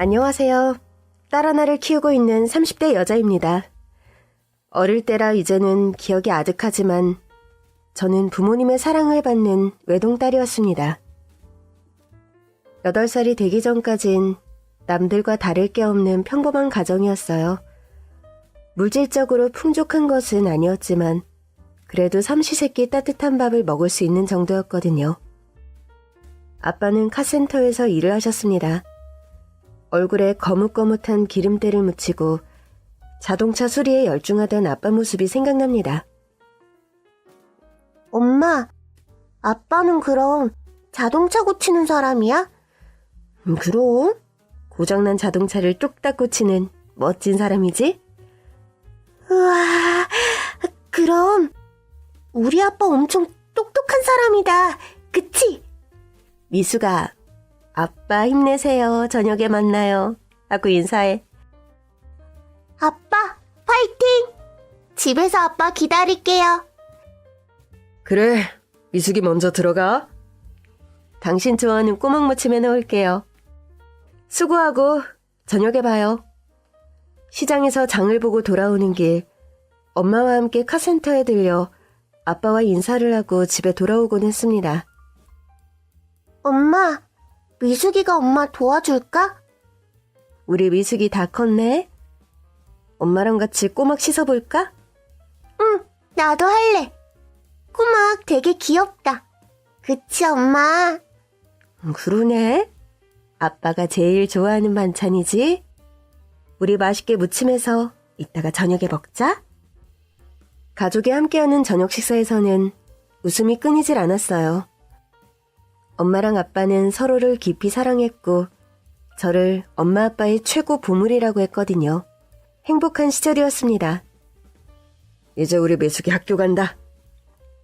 안녕하세요. 딸 하나를 키우고 있는 30대 여자입니다. 어릴 때라 이제는 기억이 아득하지만 저는 부모님의 사랑을 받는 외동딸이었습니다. 8살이 되기 전까진 남들과 다를 게 없는 평범한 가정이었어요. 물질적으로 풍족한 것은 아니었지만 그래도 삼시세끼 따뜻한 밥을 먹을 수 있는 정도였거든요. 아빠는 카센터에서 일을 하셨습니다. 얼굴에 거뭇거뭇한 기름때를 묻히고 자동차 수리에 열중하던 아빠 모습이 생각납니다. 엄마, 아빠는 그럼 자동차 고치는 사람이야? 그럼 고장난 자동차를 뚝딱 고치는 멋진 사람이지? 우와, 그럼 우리 아빠 엄청 똑똑한 사람이다. 그치? 미수가 아빠 힘내세요. 저녁에 만나요. 하고 인사해. 아빠, 파이팅! 집에서 아빠 기다릴게요. 그래, 미숙이 먼저 들어가. 당신 좋아하는 꼬막 무침 해놓을게요. 수고하고 저녁에 봐요. 시장에서 장을 보고 돌아오는 길, 엄마와 함께 카센터에 들려 아빠와 인사를 하고 집에 돌아오곤 했습니다. 엄마, 미숙이가 엄마 도와줄까? 우리 미숙이 다 컸네. 엄마랑 같이 꼬막 씻어볼까? 응, 나도 할래. 꼬막 되게 귀엽다. 그치, 엄마? 그러네. 아빠가 제일 좋아하는 반찬이지? 우리 맛있게 무침해서 이따가 저녁에 먹자. 가족이 함께하는 저녁 식사에서는 웃음이 끊이질 않았어요. 엄마랑 아빠는 서로를 깊이 사랑했고 저를 엄마 아빠의 최고 보물이라고 했거든요. 행복한 시절이었습니다. 이제 우리 매숙이 학교 간다.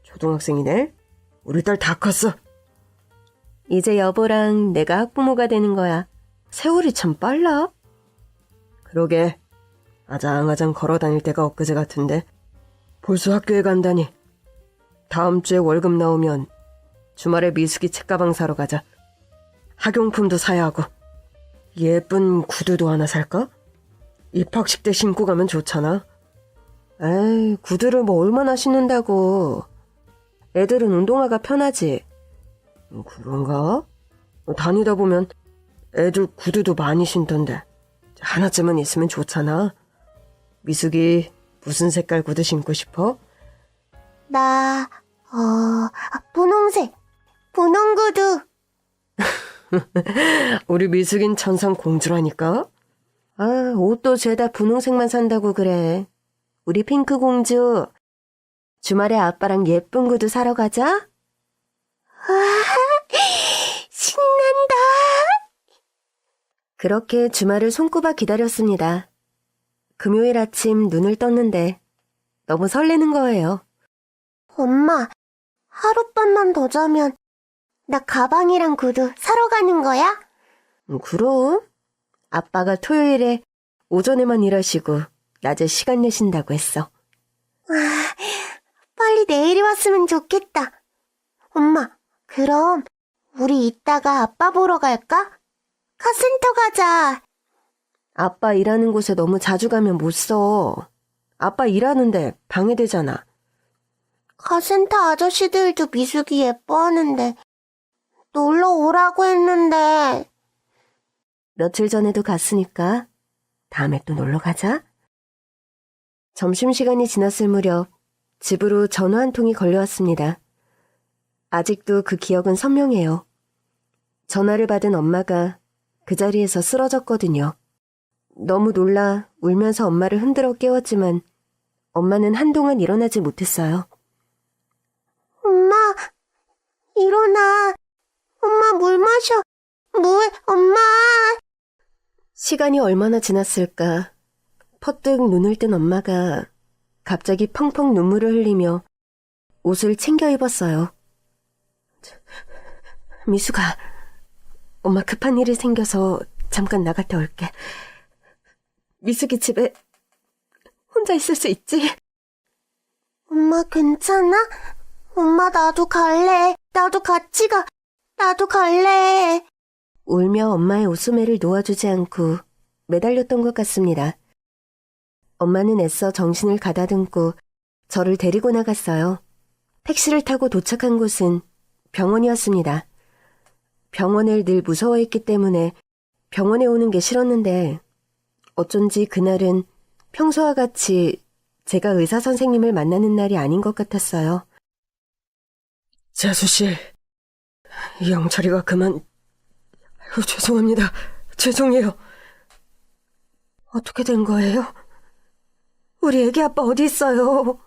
초등학생이네. 우리 딸 다 컸어. 이제 여보랑 내가 학부모가 되는 거야. 세월이 참 빨라. 그러게. 아장아장 걸어 다닐 때가 엊그제 같은데 벌써 학교에 간다니. 다음 주에 월급 나오면 주말에 미숙이 책가방 사러 가자. 학용품도 사야 하고 예쁜 구두도 하나 살까? 입학식 때 신고 가면 좋잖아. 에이, 구두를 뭐 얼마나 신는다고. 애들은 운동화가 편하지. 그런가? 다니다 보면 애들 구두도 많이 신던데 하나쯤은 있으면 좋잖아. 미숙이 무슨 색깔 구두 신고 싶어? 나, 분홍색. 분홍 구두. 우리 미숙인 천상 공주라니까? 아, 옷도 죄다 분홍색만 산다고 그래. 우리 핑크 공주. 주말에 아빠랑 예쁜 구두 사러 가자. 와, 신난다. 그렇게 주말을 손꼽아 기다렸습니다. 금요일 아침 눈을 떴는데 너무 설레는 거예요. 엄마, 하룻밤만 더 자면 나 가방이랑 구두 사러 가는 거야? 그럼 아빠가 토요일에 오전에만 일하시고 낮에 시간 내신다고 했어. 빨리 내일이 왔으면 좋겠다. 엄마, 그럼 우리 이따가 아빠 보러 갈까? 카센터 가자. 아빠 일하는 곳에 너무 자주 가면 못 써. 아빠 일하는데 방해되잖아. 카센터 아저씨들도 미숙이 예뻐하는데 놀러 오라고 했는데. 며칠 전에도 갔으니까 다음에 또 놀러 가자. 점심시간이 지났을 무렵 집으로 전화 한 통이 걸려왔습니다. 아직도 그 기억은 선명해요. 전화를 받은 엄마가 그 자리에서 쓰러졌거든요. 너무 놀라 울면서 엄마를 흔들어 깨웠지만 엄마는 한동안 일어나지 못했어요. 엄마, 일어나. 엄마 물 마셔. 물, 엄마. 시간이 얼마나 지났을까. 퍼뜩 눈을 뜬 엄마가 갑자기 펑펑 눈물을 흘리며 옷을 챙겨 입었어요. 미숙아, 엄마 급한 일이 생겨서 잠깐 나갔다 올게. 미숙이 집에 혼자 있을 수 있지? 엄마 괜찮아? 엄마 나도 갈래. 나도 같이 가. 나도 갈래. 울며 엄마의 옷소매를 놓아주지 않고 매달렸던 것 같습니다. 엄마는 애써 정신을 가다듬고 저를 데리고 나갔어요. 택시를 타고 도착한 곳은 병원이었습니다. 병원을 늘 무서워했기 때문에 병원에 오는 게 싫었는데 어쩐지 그날은 평소와 같이 제가 의사 선생님을 만나는 날이 아닌 것 같았어요. 재수씨, 영철이가 그만... 죄송합니다. 죄송해요. 어떻게 된 거예요? 우리 애기 아빠 어디 있어요?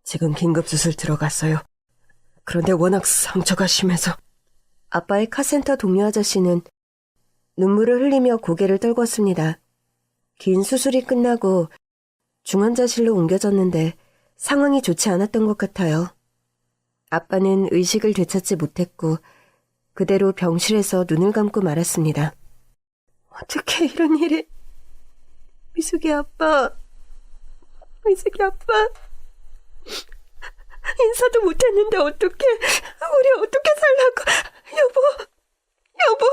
지금 긴급수술 들어갔어요. 그런데 워낙 상처가 심해서... 아빠의 카센터 동료 아저씨는 눈물을 흘리며 고개를 떨궜습니다. 긴 수술이 끝나고 중환자실로 옮겨졌는데 상황이 좋지 않았던 것 같아요. 아빠는 의식을 되찾지 못했고 그대로 병실에서 눈을 감고 말았습니다. 어떻게 이런 일이... 미숙이 아빠... 인사도 못했는데 어떡해... 우리 어떻게 살라고... 여보...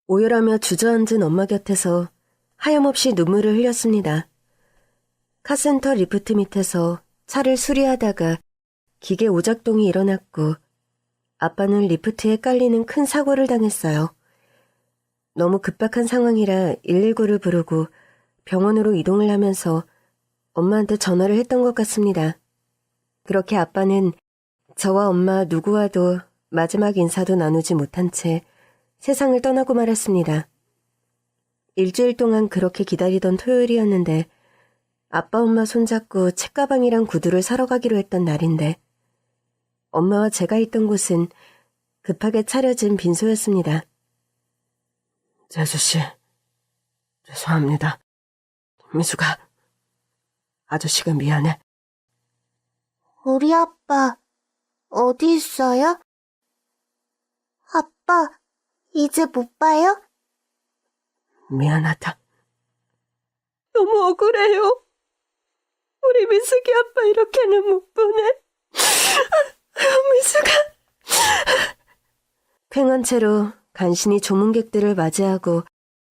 오열하며 주저앉은 엄마 곁에서 하염없이 눈물을 흘렸습니다. 카센터 리프트 밑에서 차를 수리하다가 기계 오작동이 일어났고 아빠는 리프트에 깔리는 큰 사고를 당했어요. 너무 급박한 상황이라 119를 부르고 병원으로 이동을 하면서 엄마한테 전화를 했던 것 같습니다. 그렇게 아빠는 저와 엄마 누구와도 마지막 인사도 나누지 못한 채 세상을 떠나고 말았습니다. 일주일 동안 그렇게 기다리던 토요일이었는데 아빠 엄마 손잡고 책가방이랑 구두를 사러 가기로 했던 날인데 엄마와 제가 있던 곳은 급하게 차려진 빈소였습니다. 재수씨, 죄송합니다. 미수가, 아저씨가 미안해. 우리 아빠 어디 있어요? 아빠 이제 못 봐요? 미안하다. 너무 억울해요. 우리 미숙이 아빠 이렇게는 못 보내. 미숙아. 쾌한 채로 간신히 조문객들을 맞이하고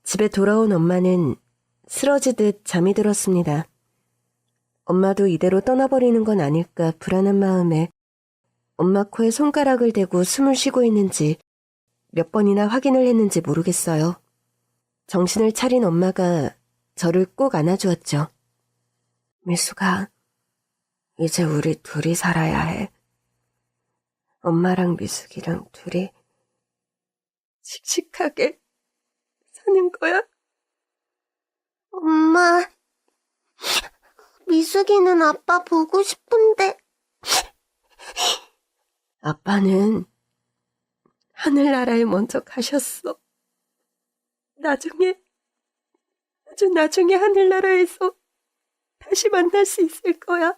집에 돌아온 엄마는 쓰러지듯 잠이 들었습니다. 엄마도 이대로 떠나버리는 건 아닐까 불안한 마음에 엄마 코에 손가락을 대고 숨을 쉬고 있는지 몇 번이나 확인을 했는지 모르겠어요. 정신을 차린 엄마가 저를 꼭 안아주었죠. 미숙아, 이제 우리 둘이 살아야 해. 엄마랑 미숙이랑 둘이 씩씩하게 사는 거야? 엄마, 미숙이는 아빠 보고 싶은데. 아빠는 하늘나라에 먼저 가셨어. 아주 나중에 하늘나라에서 다시 만날 수 있을 거야.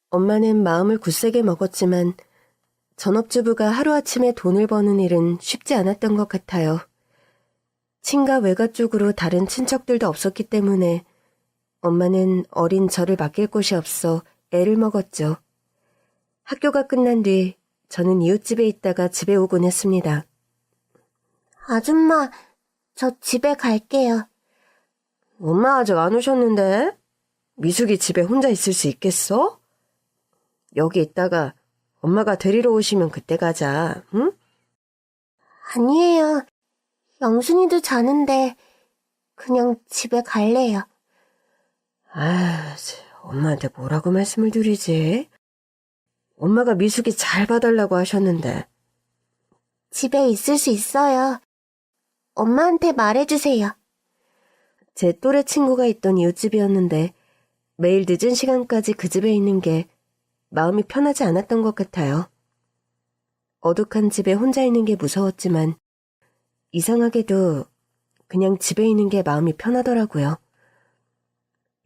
엄마는 마음을 굳세게 먹었지만 전업주부가 하루아침에 돈을 버는 일은 쉽지 않았던 것 같아요. 친가 외가 쪽으로 다른 친척들도 없었기 때문에 엄마는 어린 저를 맡길 곳이 없어 애를 먹었죠. 학교가 끝난 뒤 저는 이웃집에 있다가 집에 오곤 했습니다. 아줌마, 저 집에 갈게요. 엄마 아직 안 오셨는데? 미숙이 집에 혼자 있을 수 있겠어? 여기 있다가 엄마가 데리러 오시면 그때 가자, 응? 아니에요. 영순이도 자는데 그냥 집에 갈래요. 아, 엄마한테 뭐라고 말씀을 드리지? 엄마가 미숙이 잘 봐달라고 하셨는데. 집에 있을 수 있어요. 엄마한테 말해주세요. 제 또래 친구가 있던 이웃집이었는데 매일 늦은 시간까지 그 집에 있는 게 마음이 편하지 않았던 것 같아요. 어둑한 집에 혼자 있는 게 무서웠지만 이상하게도 그냥 집에 있는 게 마음이 편하더라고요.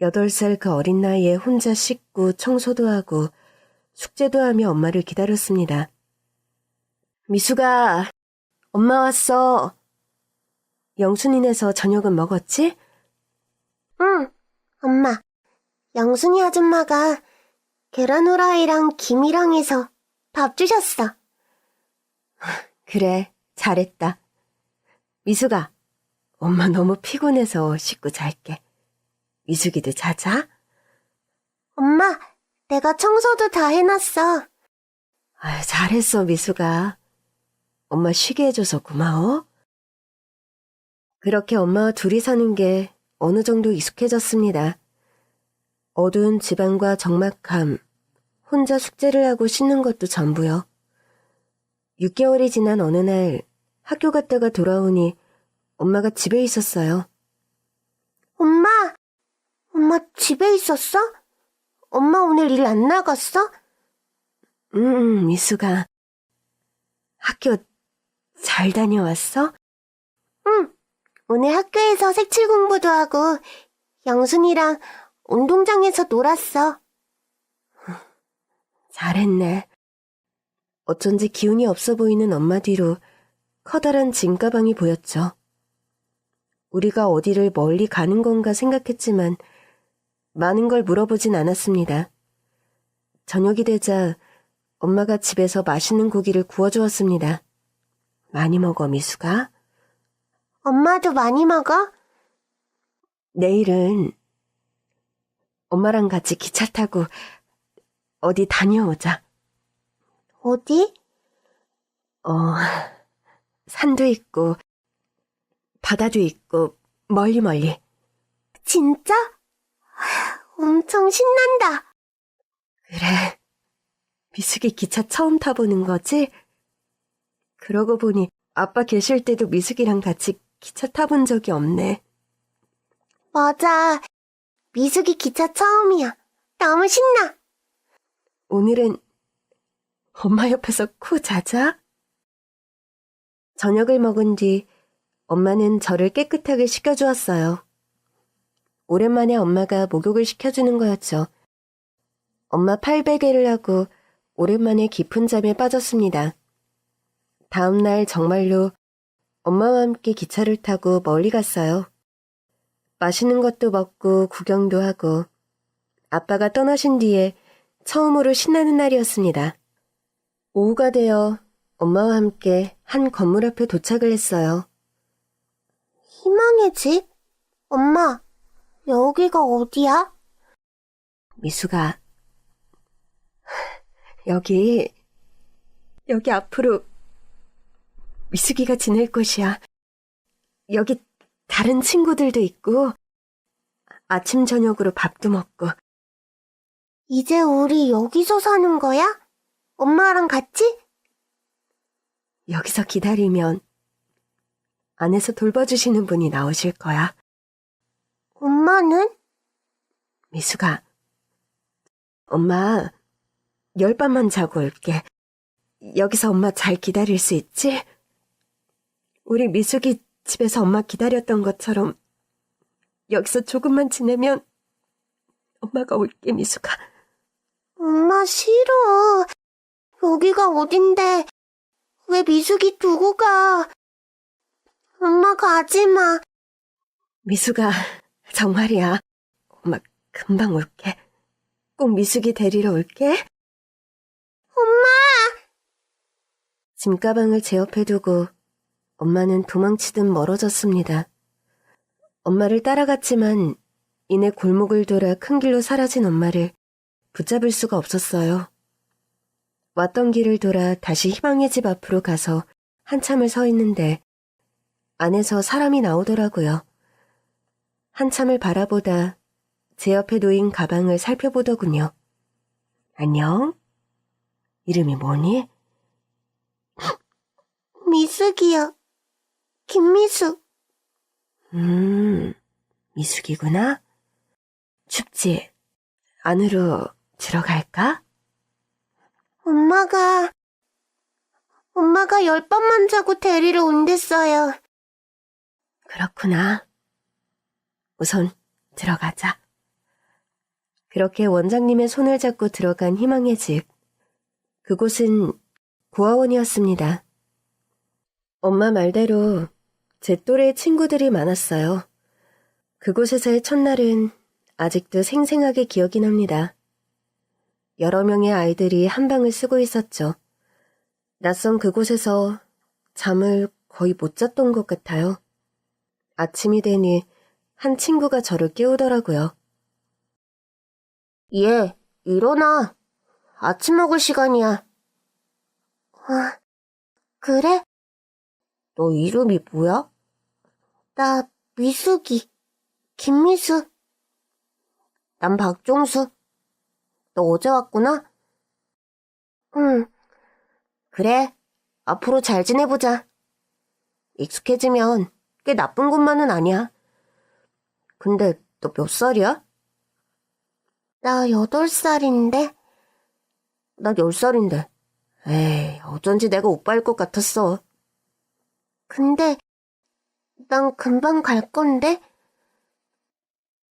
8살 그 어린 나이에 혼자 씻고 청소도 하고 숙제도 하며 엄마를 기다렸습니다. 미숙아, 엄마 왔어. 영순이네서 저녁은 먹었지? 응, 엄마. 영순이 아줌마가 계란 후라이랑 김이랑 해서 밥 주셨어. 그래, 잘했다. 미숙아, 엄마 너무 피곤해서 씻고 잘게. 미숙이도 자자. 엄마, 내가 청소도 다 해놨어. 아유, 잘했어, 미숙아. 엄마 쉬게 해줘서 고마워. 그렇게 엄마와 둘이 사는 게 어느 정도 익숙해졌습니다. 어두운 집안과 적막함, 혼자 숙제를 하고 씻는 것도 전부요. 6개월이 지난 어느 날 학교 갔다가 돌아오니 엄마가 집에 있었어요. 엄마 집에 있었어? 엄마 오늘 일 안 나갔어? 미숙아. 학교 잘 다녀왔어? 응, 오늘 학교에서 색칠 공부도 하고 영순이랑 운동장에서 놀았어. 잘했네. 어쩐지 기운이 없어 보이는 엄마 뒤로 커다란 짐 가방이 보였죠. 우리가 어디를 멀리 가는 건가 생각했지만 많은 걸 물어보진 않았습니다. 저녁이 되자 엄마가 집에서 맛있는 고기를 구워주었습니다. 많이 먹어, 미숙아. 엄마도 많이 먹어? 내일은 엄마랑 같이 기차 타고 어디 다녀오자. 어디? 산도 있고 바다도 있고 멀리. 진짜? 엄청 신난다. 그래. 미숙이 기차 처음 타보는 거지? 그러고 보니 아빠 계실 때도 미숙이랑 같이 기차 타본 적이 없네. 맞아. 미숙이 기차 처음이야. 너무 신나. 오늘은 엄마 옆에서 코 자자. 저녁을 먹은 뒤 엄마는 저를 깨끗하게 씻겨주었어요. 오랜만에 엄마가 목욕을 시켜주는 거였죠. 엄마 팔베개를 하고 오랜만에 깊은 잠에 빠졌습니다. 다음 날 정말로 엄마와 함께 기차를 타고 멀리 갔어요. 맛있는 것도 먹고 구경도 하고 아빠가 떠나신 뒤에 처음으로 신나는 날이었습니다. 오후가 되어 엄마와 함께 한 건물 앞에 도착을 했어요. 희망의 집? 엄마, 여기가 어디야? 미숙아, 여기 앞으로 미숙이가 지낼 곳이야. 여기 다른 친구들도 있고 아침 저녁으로 밥도 먹고. 이제 우리 여기서 사는 거야? 엄마랑 같이? 여기서 기다리면 안에서 돌봐주시는 분이 나오실 거야. 엄마는? 미숙아, 엄마 10밤만 자고 올게. 여기서 엄마 잘 기다릴 수 있지? 우리 미숙이 집에서 엄마 기다렸던 것처럼 여기서 조금만 지내면 엄마가 올게, 미숙아. 엄마 싫어. 여기가 어딘데. 왜 미숙이 두고 가? 엄마 가지 마. 미숙아, 정말이야. 엄마 금방 올게. 꼭 미숙이 데리러 올게. 엄마! 짐가방을 제 옆에 두고 엄마는 도망치듯 멀어졌습니다. 엄마를 따라갔지만 이내 골목을 돌아 큰 길로 사라진 엄마를 붙잡을 수가 없었어요. 왔던 길을 돌아 다시 희망의 집 앞으로 가서 한참을 서 있는데 안에서 사람이 나오더라고요. 한참을 바라보다 제 옆에 놓인 가방을 살펴보더군요. 안녕? 이름이 뭐니? 미숙이요. 김미숙. 미숙이구나. 춥지? 안으로 들어갈까? 엄마가 10밤만 자고 데리러 온댔어요. 그렇구나. 우선 들어가자. 그렇게 원장님의 손을 잡고 들어간 희망의 집. 그곳은 고아원이었습니다. 엄마 말대로 제 또래 친구들이 많았어요. 그곳에서의 첫날은 아직도 생생하게 기억이 납니다. 여러 명의 아이들이 한 방을 쓰고 있었죠. 낯선 그곳에서 잠을 거의 못 잤던 것 같아요. 아침이 되니 한 친구가 저를 깨우더라고요. 얘, 일어나. 아침 먹을 시간이야. 아, 그래? 너 이름이 뭐야? 나 미숙이. 김미숙. 난 박종수. 너 어제 왔구나? 응. 그래, 앞으로 잘 지내보자. 익숙해지면 꽤 나쁜 것만은 아니야. 근데 너 몇 살이야? 나 8살인데? 난 10살인데. 에이, 어쩐지 내가 오빠일 것 같았어. 근데 난 금방 갈 건데?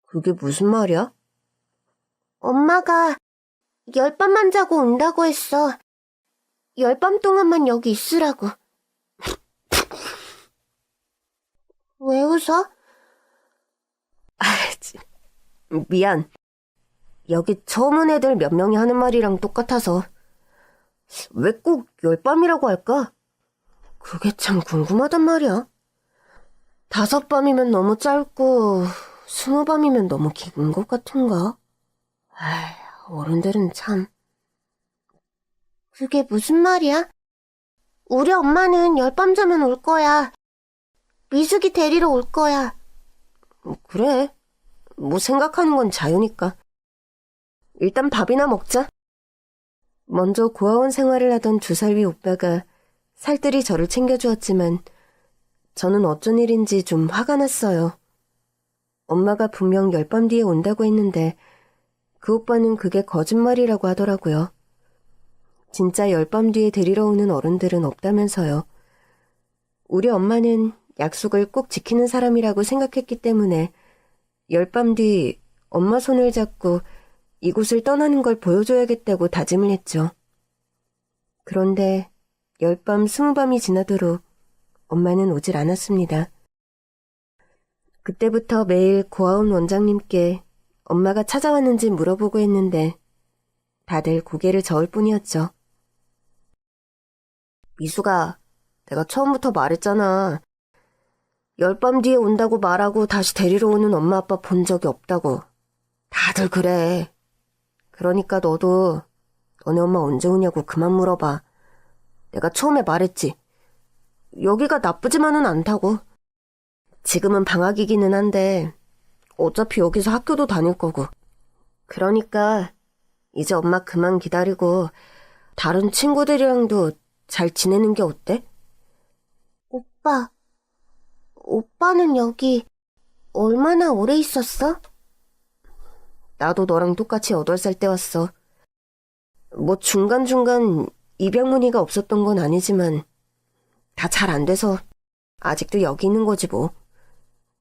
그게 무슨 말이야? 엄마가 10밤만 자고 온다고 했어. 10밤 동안만 여기 있으라고. 왜 웃어? 미안. 여기 처음 온 애들 몇 명이 하는 말이랑 똑같아서. 왜 꼭 10밤이라고 할까? 그게 참 궁금하단 말이야. 5밤이면 너무 짧고 20밤이면 너무 긴 것 같은가? 어른들은 참. 그게 무슨 말이야? 우리 엄마는 10밤 자면 올 거야. 미숙이 데리러 올 거야. 그래. 뭐 생각하는 건 자유니까. 일단 밥이나 먹자. 먼저 고아원 생활을 하던 2살 위 오빠가 살뜰히 저를 챙겨주었지만 저는 어쩐 일인지 좀 화가 났어요. 엄마가 분명 10밤 뒤에 온다고 했는데 그 오빠는 그게 거짓말이라고 하더라고요. 진짜 10밤 뒤에 데리러 오는 어른들은 없다면서요. 우리 엄마는 약속을 꼭 지키는 사람이라고 생각했기 때문에 10밤 뒤 엄마 손을 잡고 이곳을 떠나는 걸 보여줘야겠다고 다짐을 했죠. 그런데 10밤, 20밤이 지나도록 엄마는 오질 않았습니다. 그때부터 매일 고아원 원장님께 엄마가 찾아왔는지 물어보고 했는데 다들 고개를 저을 뿐이었죠. 미숙아, 내가 처음부터 말했잖아. 10밤 뒤에 온다고 말하고 다시 데리러 오는 엄마 아빠 본 적이 없다고. 다들 그래. 그러니까 너도 너네 엄마 언제 오냐고 그만 물어봐. 내가 처음에 말했지. 여기가 나쁘지만은 않다고. 지금은 방학이기는 한데 어차피 여기서 학교도 다닐 거고. 그러니까 이제 엄마 그만 기다리고 다른 친구들이랑도 잘 지내는 게 어때? 오빠는 여기 얼마나 오래 있었어? 나도 너랑 똑같이 8살 때 왔어. 뭐 중간중간 입양 문의가 없었던 건 아니지만 다 잘 안 돼서 아직도 여기 있는 거지 뭐.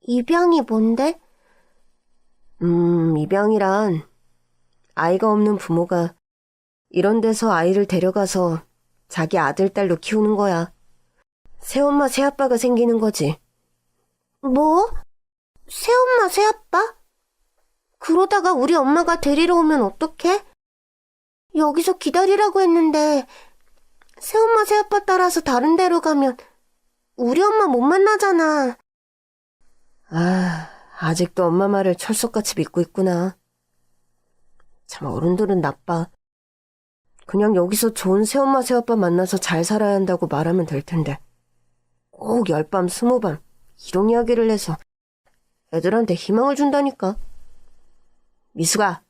입양이 뭔데? 입양이란 아이가 없는 부모가 이런 데서 아이를 데려가서 자기 아들, 딸로 키우는 거야. 새엄마, 새아빠가 생기는 거지. 뭐? 새엄마, 새아빠? 그러다가 우리 엄마가 데리러 오면 어떡해? 여기서 기다리라고 했는데 새엄마, 새아빠 따라서 다른 데로 가면 우리 엄마 못 만나잖아. 아직도 엄마 말을 철석같이 믿고 있구나. 참 어른들은 나빠. 그냥 여기서 좋은 새엄마, 새아빠 만나서 잘 살아야 한다고 말하면 될 텐데. 꼭 10밤, 20밤 이런 이야기를 해서 애들한테 희망을 준다니까. 미숙아,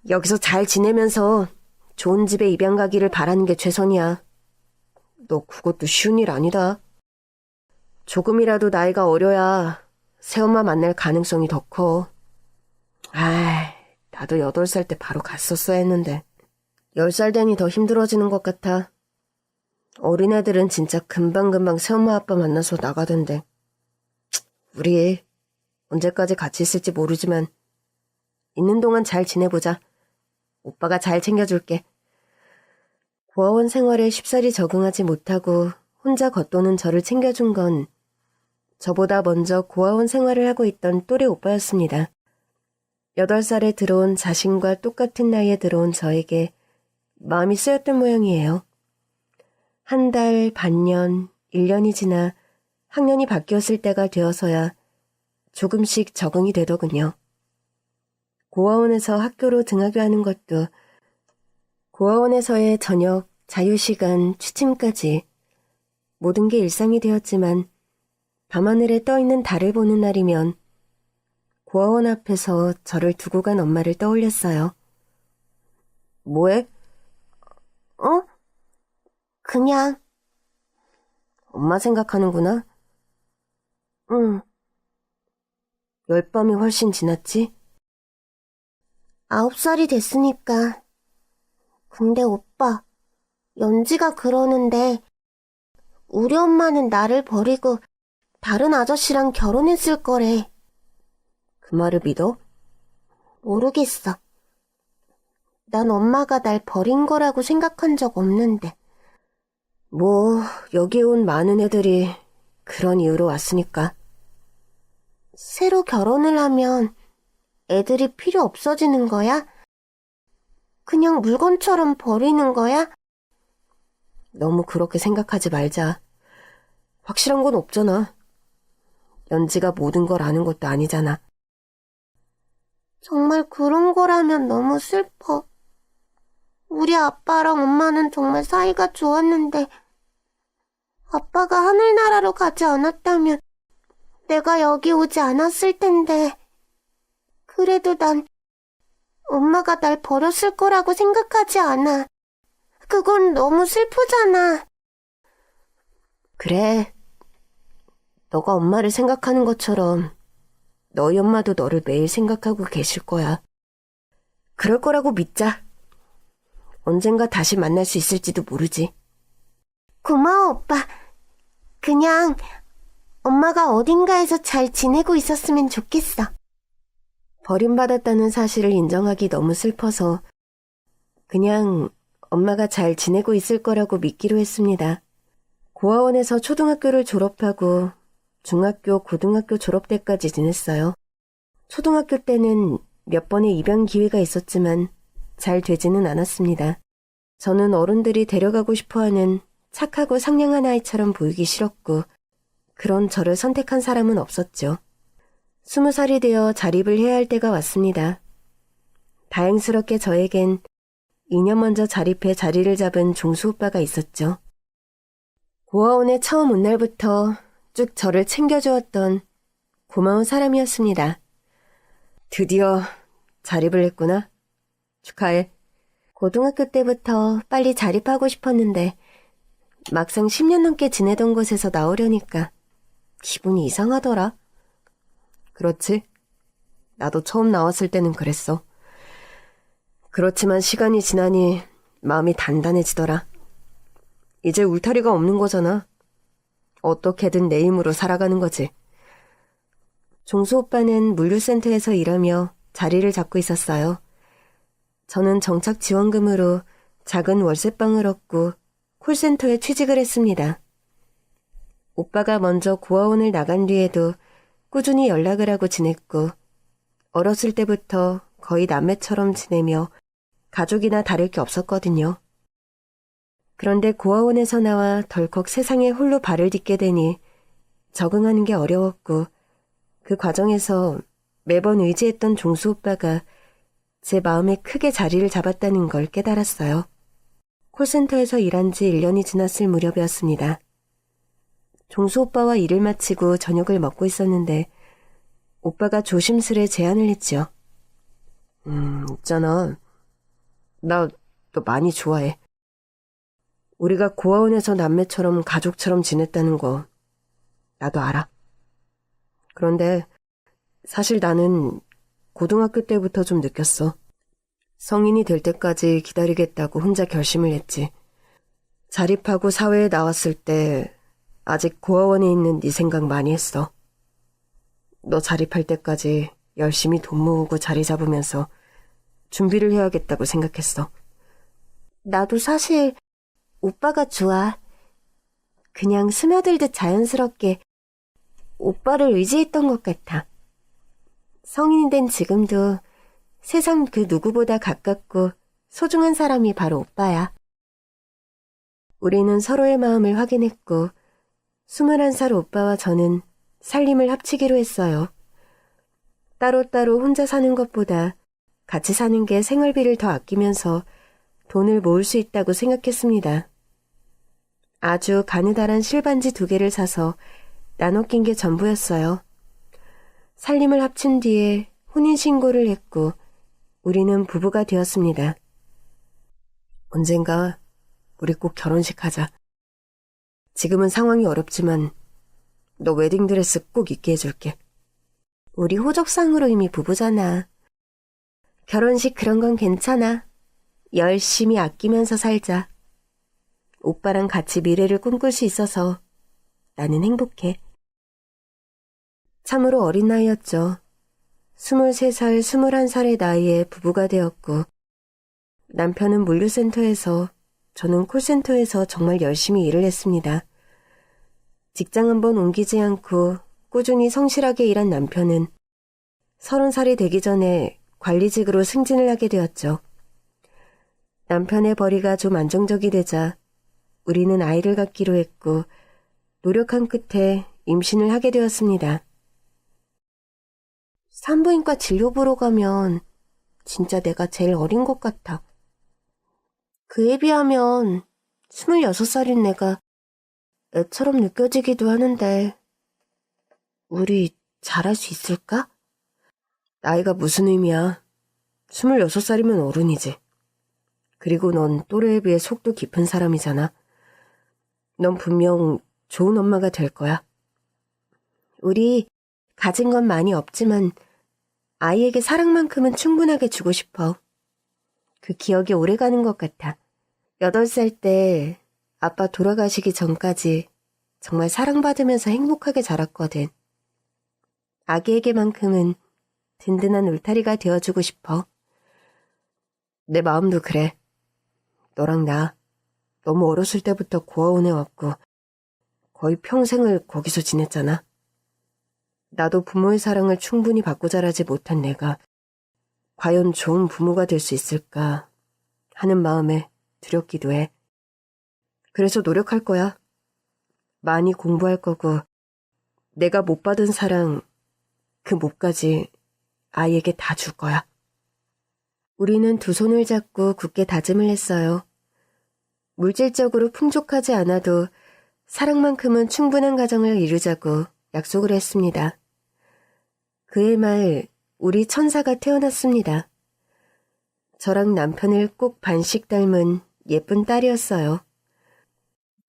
여기서 잘 지내면서 좋은 집에 입양 가기를 바라는 게 최선이야. 너 그것도 쉬운 일 아니다. 조금이라도 나이가 어려야 새엄마 만날 가능성이 더 커. 나도 8살 때 바로 갔었어야 했는데 10살 되니 더 힘들어지는 것 같아. 어린애들은 진짜 금방금방 새엄마 아빠 만나서 나가던데. 우리 언제까지 같이 있을지 모르지만 있는 동안 잘 지내보자. 오빠가 잘 챙겨줄게. 고아원 생활에 쉽사리 적응하지 못하고 혼자 겉도는 저를 챙겨준 건 저보다 먼저 고아원 생활을 하고 있던 또래 오빠였습니다. 8살에 들어온 자신과 똑같은 나이에 들어온 저에게 마음이 쓰였던 모양이에요. 한 달, 반년, 1년이 지나 학년이 바뀌었을 때가 되어서야 조금씩 적응이 되더군요. 고아원에서 학교로 등하교하는 것도 고아원에서의 저녁, 자유시간, 취침까지 모든 게 일상이 되었지만 밤하늘에 떠있는 달을 보는 날이면 고아원 앞에서 저를 두고 간 엄마를 떠올렸어요. 뭐해? 어? 그냥, 엄마 생각하는구나? 응. 열밤이 훨씬 지났지? 9살이 됐으니까. 근데 오빠, 연지가 그러는데 우리 엄마는 나를 버리고 다른 아저씨랑 결혼했을 거래. 그 말을 믿어? 모르겠어. 난 엄마가 날 버린 거라고 생각한 적 없는데. 뭐 여기에 온 많은 애들이 그런 이유로 왔으니까. 새로 결혼을 하면 애들이 필요 없어지는 거야? 그냥 물건처럼 버리는 거야? 너무 그렇게 생각하지 말자. 확실한 건 없잖아. 연지가 모든 걸 아는 것도 아니잖아. 정말 그런 거라면 너무 슬퍼. 우리 아빠랑 엄마는 정말 사이가 좋았는데 아빠가 하늘나라로 가지 않았다면 내가 여기 오지 않았을 텐데. 그래도 난 엄마가 날 버렸을 거라고 생각하지 않아. 그건 너무 슬프잖아. 그래. 너가 엄마를 생각하는 것처럼 너희 엄마도 너를 매일 생각하고 계실 거야. 그럴 거라고 믿자. 언젠가 다시 만날 수 있을지도 모르지. 고마워, 오빠. 그냥 엄마가 어딘가에서 잘 지내고 있었으면 좋겠어. 버림받았다는 사실을 인정하기 너무 슬퍼서 그냥 엄마가 잘 지내고 있을 거라고 믿기로 했습니다. 고아원에서 초등학교를 졸업하고 중학교, 고등학교 졸업 때까지 지냈어요. 초등학교 때는 몇 번의 입양 기회가 있었지만 잘 되지는 않았습니다. 저는 어른들이 데려가고 싶어하는 착하고 상냥한 아이처럼 보이기 싫었고 그런 저를 선택한 사람은 없었죠. 20살이 되어 자립을 해야 할 때가 왔습니다. 다행스럽게 저에겐 2년 먼저 자립해 자리를 잡은 종수 오빠가 있었죠. 고아원에 처음 온 날부터 쭉 저를 챙겨주었던 고마운 사람이었습니다. 드디어 자립을 했구나. 축하해. 고등학교 때부터 빨리 자립하고 싶었는데 막상 10년 넘게 지내던 곳에서 나오려니까 기분이 이상하더라. 그렇지? 나도 처음 나왔을 때는 그랬어. 그렇지만 시간이 지나니 마음이 단단해지더라. 이제 울타리가 없는 거잖아. 어떻게든 내 힘으로 살아가는 거지. 종수 오빠는 물류센터에서 일하며 자리를 잡고 있었어요. 저는 정착 지원금으로 작은 월세방을 얻고 콜센터에 취직을 했습니다. 오빠가 먼저 고아원을 나간 뒤에도 꾸준히 연락을 하고 지냈고 어렸을 때부터 거의 남매처럼 지내며 가족이나 다를 게 없었거든요. 그런데 고아원에서 나와 덜컥 세상에 홀로 발을 딛게 되니 적응하는 게 어려웠고 그 과정에서 매번 의지했던 종수 오빠가 제 마음에 크게 자리를 잡았다는 걸 깨달았어요. 콜센터에서 일한 지 1년이 지났을 무렵이었습니다. 종수 오빠와 일을 마치고 저녁을 먹고 있었는데 오빠가 조심스레 제안을 했죠. 있잖아. 나 너 많이 좋아해. 우리가 고아원에서 남매처럼 가족처럼 지냈다는 거 나도 알아. 그런데 사실 나는 고등학교 때부터 좀 느꼈어. 성인이 될 때까지 기다리겠다고 혼자 결심을 했지. 자립하고 사회에 나왔을 때 아직 고아원에 있는 네 생각 많이 했어. 너 자립할 때까지 열심히 돈 모으고 자리 잡으면서 준비를 해야겠다고 생각했어. 나도 사실 오빠가 좋아. 그냥 스며들듯 자연스럽게 오빠를 의지했던 것 같아. 성인이 된 지금도 세상 그 누구보다 가깝고 소중한 사람이 바로 오빠야. 우리는 서로의 마음을 확인했고 21살 오빠와 저는 살림을 합치기로 했어요. 따로따로 혼자 사는 것보다 같이 사는 게 생활비를 더 아끼면서 돈을 모을 수 있다고 생각했습니다. 아주 가느다란 실반지 2개를 사서 나눠 낀 게 전부였어요. 살림을 합친 뒤에 혼인신고를 했고 우리는 부부가 되었습니다. 언젠가 우리 꼭 결혼식 하자. 지금은 상황이 어렵지만 너 웨딩드레스 꼭 입게 해줄게. 우리 호적상으로 이미 부부잖아. 결혼식 그런 건 괜찮아. 열심히 아끼면서 살자. 오빠랑 같이 미래를 꿈꿀 수 있어서 나는 행복해. 참으로 어린 나이였죠. 23살, 21살의 나이에 부부가 되었고 남편은 물류센터에서 저는 콜센터에서 정말 열심히 일을 했습니다. 직장 한번 옮기지 않고 꾸준히 성실하게 일한 남편은 30살이 되기 전에 관리직으로 승진을 하게 되었죠. 남편의 벌이가 좀 안정적이 되자 우리는 아이를 갖기로 했고 노력한 끝에 임신을 하게 되었습니다. 산부인과 진료 보러 가면 진짜 내가 제일 어린 것 같아. 그에 비하면 26살인 내가 애처럼 느껴지기도 하는데 우리 잘할 수 있을까? 나이가 무슨 의미야. 26살이면 어른이지. 그리고 넌 또래에 비해 속도 깊은 사람이잖아. 넌 분명 좋은 엄마가 될 거야. 우리 가진 건 많이 없지만 아이에게 사랑만큼은 충분하게 주고 싶어. 그 기억이 오래가는 것 같아. 8살 때 아빠 돌아가시기 전까지 정말 사랑받으면서 행복하게 자랐거든. 아기에게만큼은 든든한 울타리가 되어주고 싶어. 내 마음도 그래. 너랑 나 너무 어렸을 때부터 고아원에 왔고 거의 평생을 거기서 지냈잖아. 나도 부모의 사랑을 충분히 받고 자라지 못한 내가 과연 좋은 부모가 될 수 있을까 하는 마음에 두렵기도 해. 그래서 노력할 거야. 많이 공부할 거고 내가 못 받은 사랑 그 몫까지 아이에게 다 줄 거야. 우리는 두 손을 잡고 굳게 다짐을 했어요. 물질적으로 풍족하지 않아도 사랑만큼은 충분한 가정을 이루자고 약속을 했습니다. 그해 말 우리 천사가 태어났습니다. 저랑 남편을 꼭 반씩 닮은 예쁜 딸이었어요.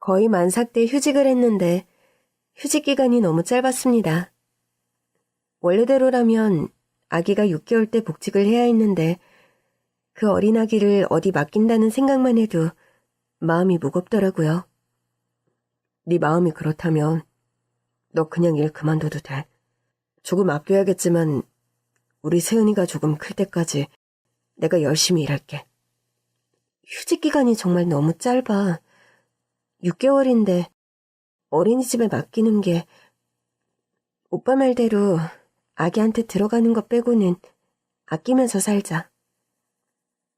거의 만삭 때 휴직을 했는데 휴직 기간이 너무 짧았습니다. 원래대로라면 아기가 6개월 때 복직을 해야 했는데 그 어린 아기를 어디 맡긴다는 생각만 해도 마음이 무겁더라고요. 네 마음이 그렇다면 너 그냥 일 그만둬도 돼. 조금 아껴야겠지만 우리 세은이가 조금 클 때까지 내가 열심히 일할게. 휴직 기간이 정말 너무 짧아. 6개월인데 어린이집에 맡기는 게 오빠 말대로 아기한테 들어가는 것 빼고는 아끼면서 살자.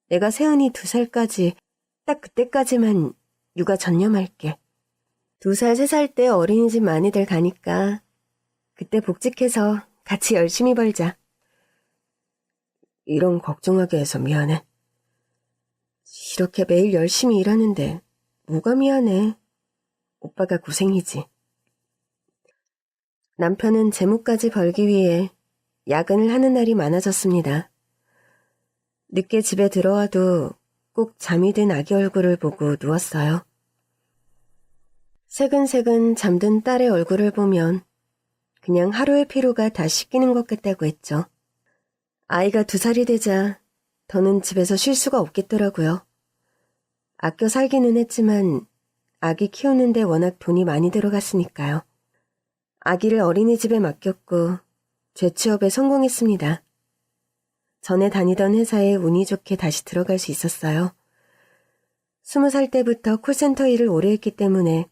내가 세은이 2살까지 딱 그때까지만 육아 전념할게. 2살, 3살 때 어린이집 많이들 가니까 그때 복직해서 같이 열심히 벌자. 이런 걱정하게 해서 미안해. 이렇게 매일 열심히 일하는데 뭐가 미안해. 오빠가 고생이지. 남편은 재물까지 벌기 위해 야근을 하는 날이 많아졌습니다. 늦게 집에 들어와도 꼭 잠이 든 아기 얼굴을 보고 누웠어요. 새근새근 잠든 딸의 얼굴을 보면 그냥 하루의 피로가 다 씻기는 것 같다고 했죠. 아이가 2살이 되자 더는 집에서 쉴 수가 없겠더라고요. 아껴 살기는 했지만 아기 키우는데 워낙 돈이 많이 들어갔으니까요. 아기를 어린이집에 맡겼고 재취업에 성공했습니다. 전에 다니던 회사에 운이 좋게 다시 들어갈 수 있었어요. 20살 때부터 콜센터 일을 오래 했기 때문에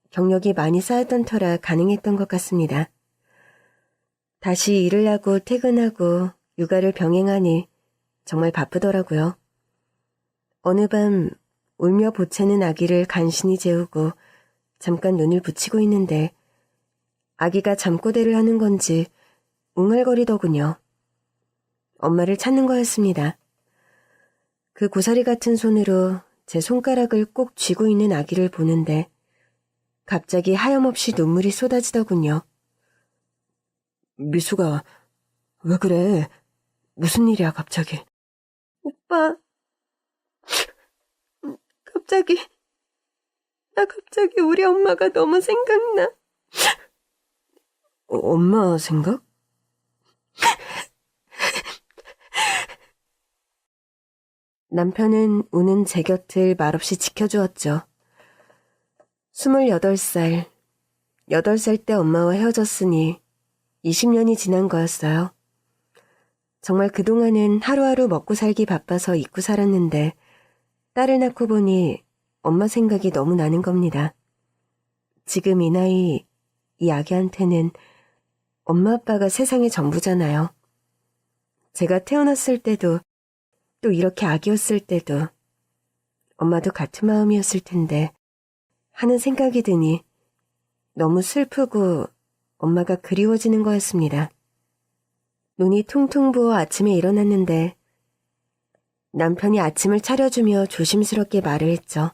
경력이 많이 쌓였던 터라 가능했던 것 같습니다. 다시 일을 하고 퇴근하고 육아를 병행하니 정말 바쁘더라고요. 어느 밤 울며 보채는 아기를 간신히 재우고 잠깐 눈을 붙이고 있는데 아기가 잠꼬대를 하는 건지 웅얼거리더군요. 엄마를 찾는 거였습니다. 그 고사리 같은 손으로 제 손가락을 꼭 쥐고 있는 아기를 보는데 갑자기 하염없이 눈물이 쏟아지더군요. 미수가 왜 그래? 무슨 일이야 갑자기? 오빠, 갑자기 우리 엄마가 너무 생각나. 엄마 생각? 남편은 우는 제 곁을 말없이 지켜주었죠. 28살, 8살 때 엄마와 헤어졌으니 20년이 지난 거였어요. 정말 그동안은 하루하루 먹고 살기 바빠서 잊고 살았는데 딸을 낳고 보니 엄마 생각이 너무 나는 겁니다. 지금 이 나이, 이 아기한테는 엄마 아빠가 세상의 전부잖아요. 제가 태어났을 때도 또 이렇게 아기였을 때도 엄마도 같은 마음이었을 텐데 하는 생각이 드니 너무 슬프고 엄마가 그리워지는 거였습니다. 눈이 퉁퉁 부어 아침에 일어났는데 남편이 아침을 차려주며 조심스럽게 말을 했죠.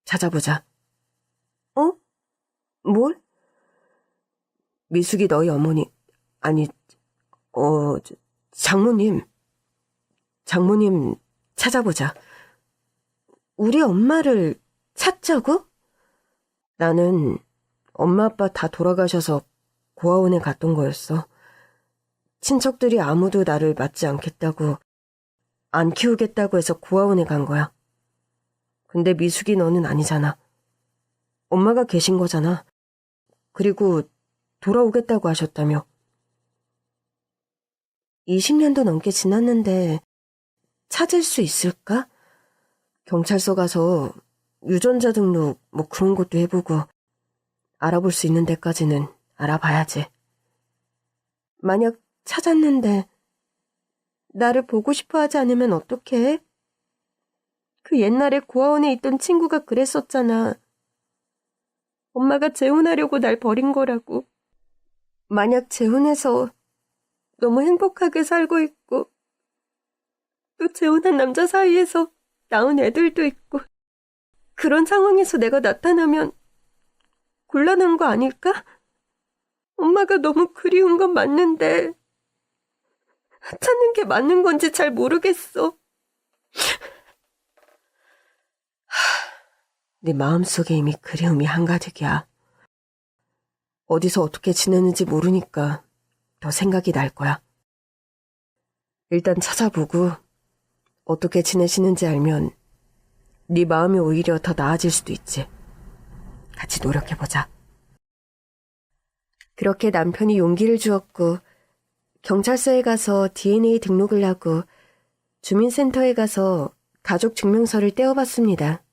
찾아보자. 어? 뭘? 미숙이 너희 어머니, 아니, 장모님 찾아보자. 우리 엄마를 찾자고? 나는 엄마 아빠 다 돌아가셔서 고아원에 갔던 거였어. 친척들이 아무도 나를 맞지 않겠다고, 안 키우겠다고 해서 고아원에 간 거야. 근데 미숙이 너는 아니잖아. 엄마가 계신 거잖아. 그리고 돌아오겠다고 하셨다며. 20년도 넘게 지났는데 찾을 수 있을까? 경찰서 가서 유전자 등록 뭐 그런 것도 해보고 알아볼 수 있는 데까지는 알아봐야지. 만약 찾았는데 나를 보고 싶어 하지 않으면 어떡해? 그 옛날에 고아원에 있던 친구가 그랬었잖아. 엄마가 재혼하려고 날 버린 거라고. 만약 재혼해서 너무 행복하게 살고 있고 또 재혼한 남자 사이에서 낳은 애들도 있고 그런 상황에서 내가 나타나면 곤란한 거 아닐까? 엄마가 너무 그리운 건 맞는데 찾는 게 맞는 건지 잘 모르겠어. 네 마음속에 이미 그리움이 한가득이야. 어디서 어떻게 지내는지 모르니까 더 생각이 날 거야. 일단 찾아보고 어떻게 지내시는지 알면 네 마음이 오히려 더 나아질 수도 있지. 같이 노력해보자. 그렇게 남편이 용기를 주었고 경찰서에 가서 DNA 등록을 하고 주민센터에 가서 가족 증명서를 떼어봤습니다.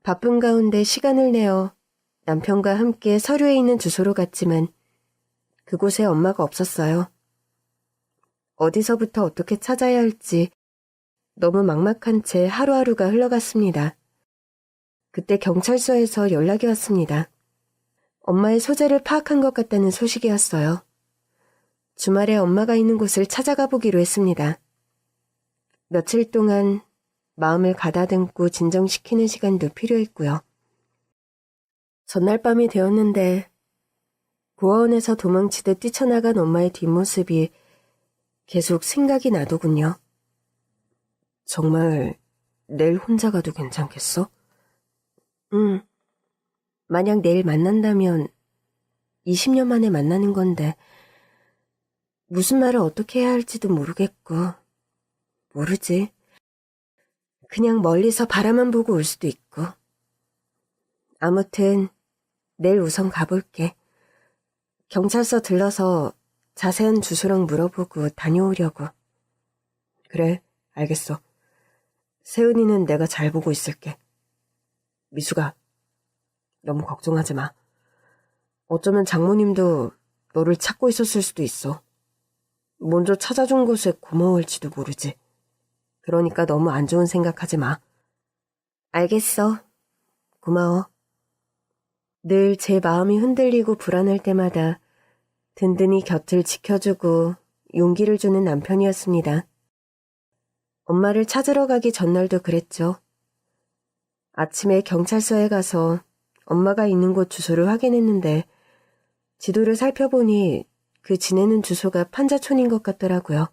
바쁜 가운데 시간을 내어 남편과 함께 서류에 있는 주소로 갔지만 그곳에 엄마가 없었어요. 어디서부터 어떻게 찾아야 할지 너무 막막한 채 하루하루가 흘러갔습니다. 그때 경찰서에서 연락이 왔습니다. 엄마의 소재를 파악한 것 같다는 소식이었어요. 주말에 엄마가 있는 곳을 찾아가 보기로 했습니다. 며칠 동안 마음을 가다듬고 진정시키는 시간도 필요했고요. 전날 밤이 되었는데 고아원에서 도망치듯 뛰쳐나간 엄마의 뒷모습이 계속 생각이 나더군요. 정말 내일 혼자 가도 괜찮겠어? 응. 만약 내일 만난다면 20년 만에 만나는 건데 무슨 말을 어떻게 해야 할지도 모르겠고 모르지. 그냥 멀리서 바라만 보고 올 수도 있고. 아무튼 내일 우선 가볼게. 경찰서 들러서 자세한 주소랑 물어보고 다녀오려고. 그래, 알겠어. 세은이는 내가 잘 보고 있을게. 미숙아, 너무 걱정하지 마. 어쩌면 장모님도 너를 찾고 있었을 수도 있어. 먼저 찾아준 것에 고마워할지도 모르지. 그러니까 너무 안 좋은 생각하지 마. 알겠어. 고마워. 늘 제 마음이 흔들리고 불안할 때마다 든든히 곁을 지켜주고 용기를 주는 남편이었습니다. 엄마를 찾으러 가기 전날도 그랬죠. 아침에 경찰서에 가서 엄마가 있는 곳 주소를 확인했는데 지도를 살펴보니 그 지내는 주소가 판자촌인 것 같더라고요.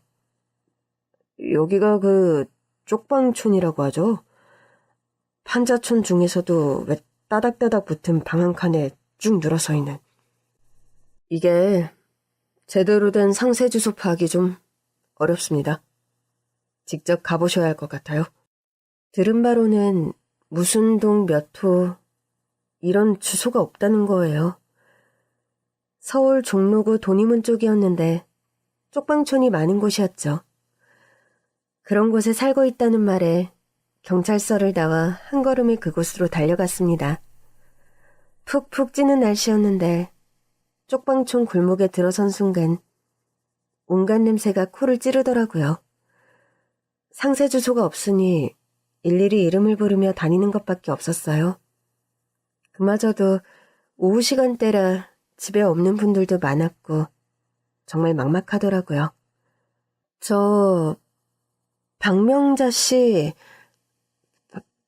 여기가 그 쪽방촌이라고 하죠? 판자촌 중에서도 왜 따닥따닥 붙은 방 한 칸에 쭉 늘어서 있는. 이게 제대로 된 상세 주소 파악이 좀 어렵습니다. 직접 가보셔야 할 것 같아요. 들은 바로는 무슨 동 몇 호 이런 주소가 없다는 거예요. 서울 종로구 돈이문 쪽이었는데 쪽방촌이 많은 곳이었죠. 그런 곳에 살고 있다는 말에 경찰서를 나와 한 걸음에 그곳으로 달려갔습니다. 푹푹 찌는 날씨였는데 쪽방촌 골목에 들어선 순간 온갖 냄새가 코를 찌르더라고요. 상세 주소가 없으니 일일이 이름을 부르며 다니는 것밖에 없었어요. 그마저도 오후 시간대라 집에 없는 분들도 많았고 정말 막막하더라고요.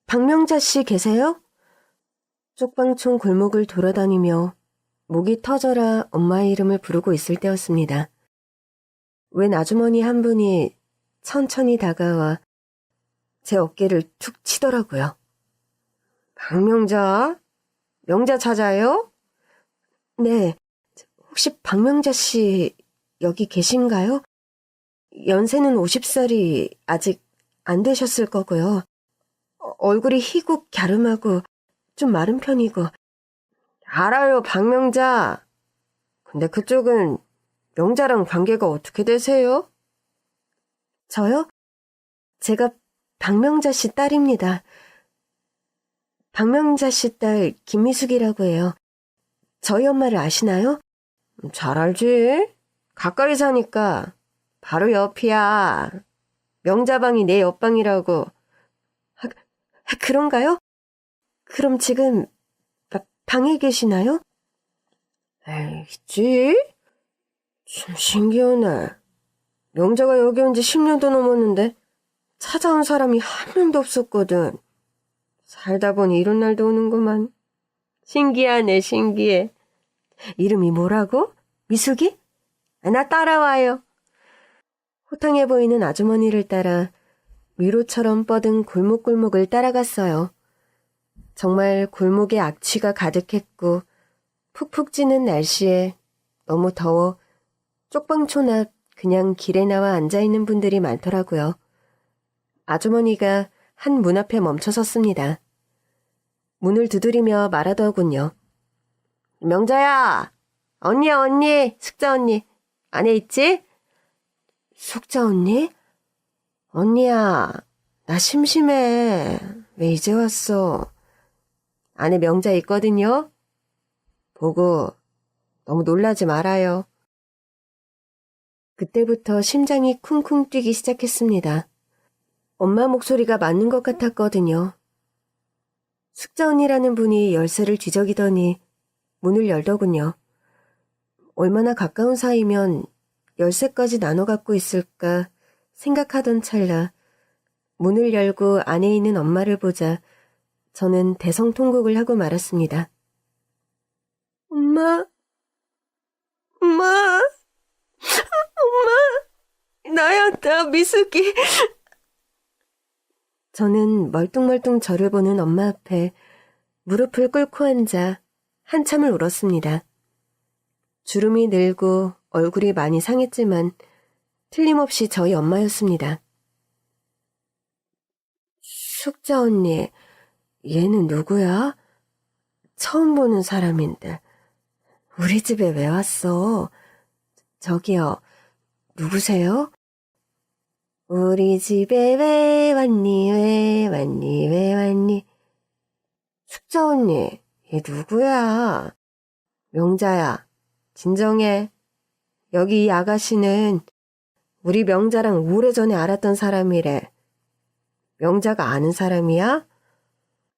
박명자 씨 계세요? 쪽방촌 골목을 돌아다니며 목이 터져라 엄마의 이름을 부르고 있을 때였습니다. 웬 아주머니 한 분이 천천히 다가와 제 어깨를 툭 치더라고요. 박명자? 명자 찾아요? 네, 혹시 박명자 씨 여기 계신가요? 연세는 50살이 아직 안 되셨을 거고요. 얼굴이 희고 갸름하고 좀 마른 편이고. 알아요, 박명자. 근데 그쪽은 명자랑 관계가 어떻게 되세요? 저요? 제가 박명자 씨 딸입니다. 박명자 씨 딸 김미숙이라고 해요. 저희 엄마를 아시나요? 잘 알지. 가까이 사니까 바로 옆이야. 명자방이 내 옆방이라고. 그런가요? 그럼 지금 방에 계시나요? 에이, 있지? 참 신기하네. 명자가 여기 온 지 10년도 넘었는데 찾아온 사람이 한 명도 없었거든. 살다 보니 이런 날도 오는구만. 신기하네, 신기해. 이름이 뭐라고? 미숙이? 나 따라와요. 호탕해 보이는 아주머니를 따라 위로처럼 뻗은 골목골목을 따라갔어요. 정말 골목에 악취가 가득했고 푹푹 찌는 날씨에 너무 더워 쪽방촌 앞 그냥 길에 나와 앉아있는 분들이 많더라고요. 아주머니가 한 문 앞에 멈춰 섰습니다. 문을 두드리며 말하더군요. 명자야! 언니야, 언니! 숙자 언니! 안에 있지? 숙자 언니? 언니야, 나 심심해. 왜 이제 왔어? 안에 명자 있거든요? 보고 너무 놀라지 말아요. 그때부터 심장이 쿵쿵 뛰기 시작했습니다. 엄마 목소리가 맞는 것 같았거든요. 숙자 언니라는 분이 열쇠를 뒤적이더니 문을 열더군요. 얼마나 가까운 사이면 열쇠까지 나눠 갖고 있을까 생각하던 찰나 문을 열고 안에 있는 엄마를 보자 저는 대성통곡을 하고 말았습니다. 엄마, 엄마, 엄마, 나였다, 미숙이. 저는 멀뚱멀뚱 저를 보는 엄마 앞에 무릎을 꿇고 앉아 한참을 울었습니다. 주름이 늘고 얼굴이 많이 상했지만 틀림없이 저희 엄마였습니다. 숙자 언니, 얘는 누구야? 처음 보는 사람인데 우리 집에 왜 왔어? 저기요, 누구세요? 우리 집에 왜 왔니, 왜 왔니, 왜 왔니? 숙자 언니, 얘 누구야? 명자야, 진정해. 여기 이 아가씨는 우리 명자랑 오래전에 알았던 사람이래. 명자가 아는 사람이야?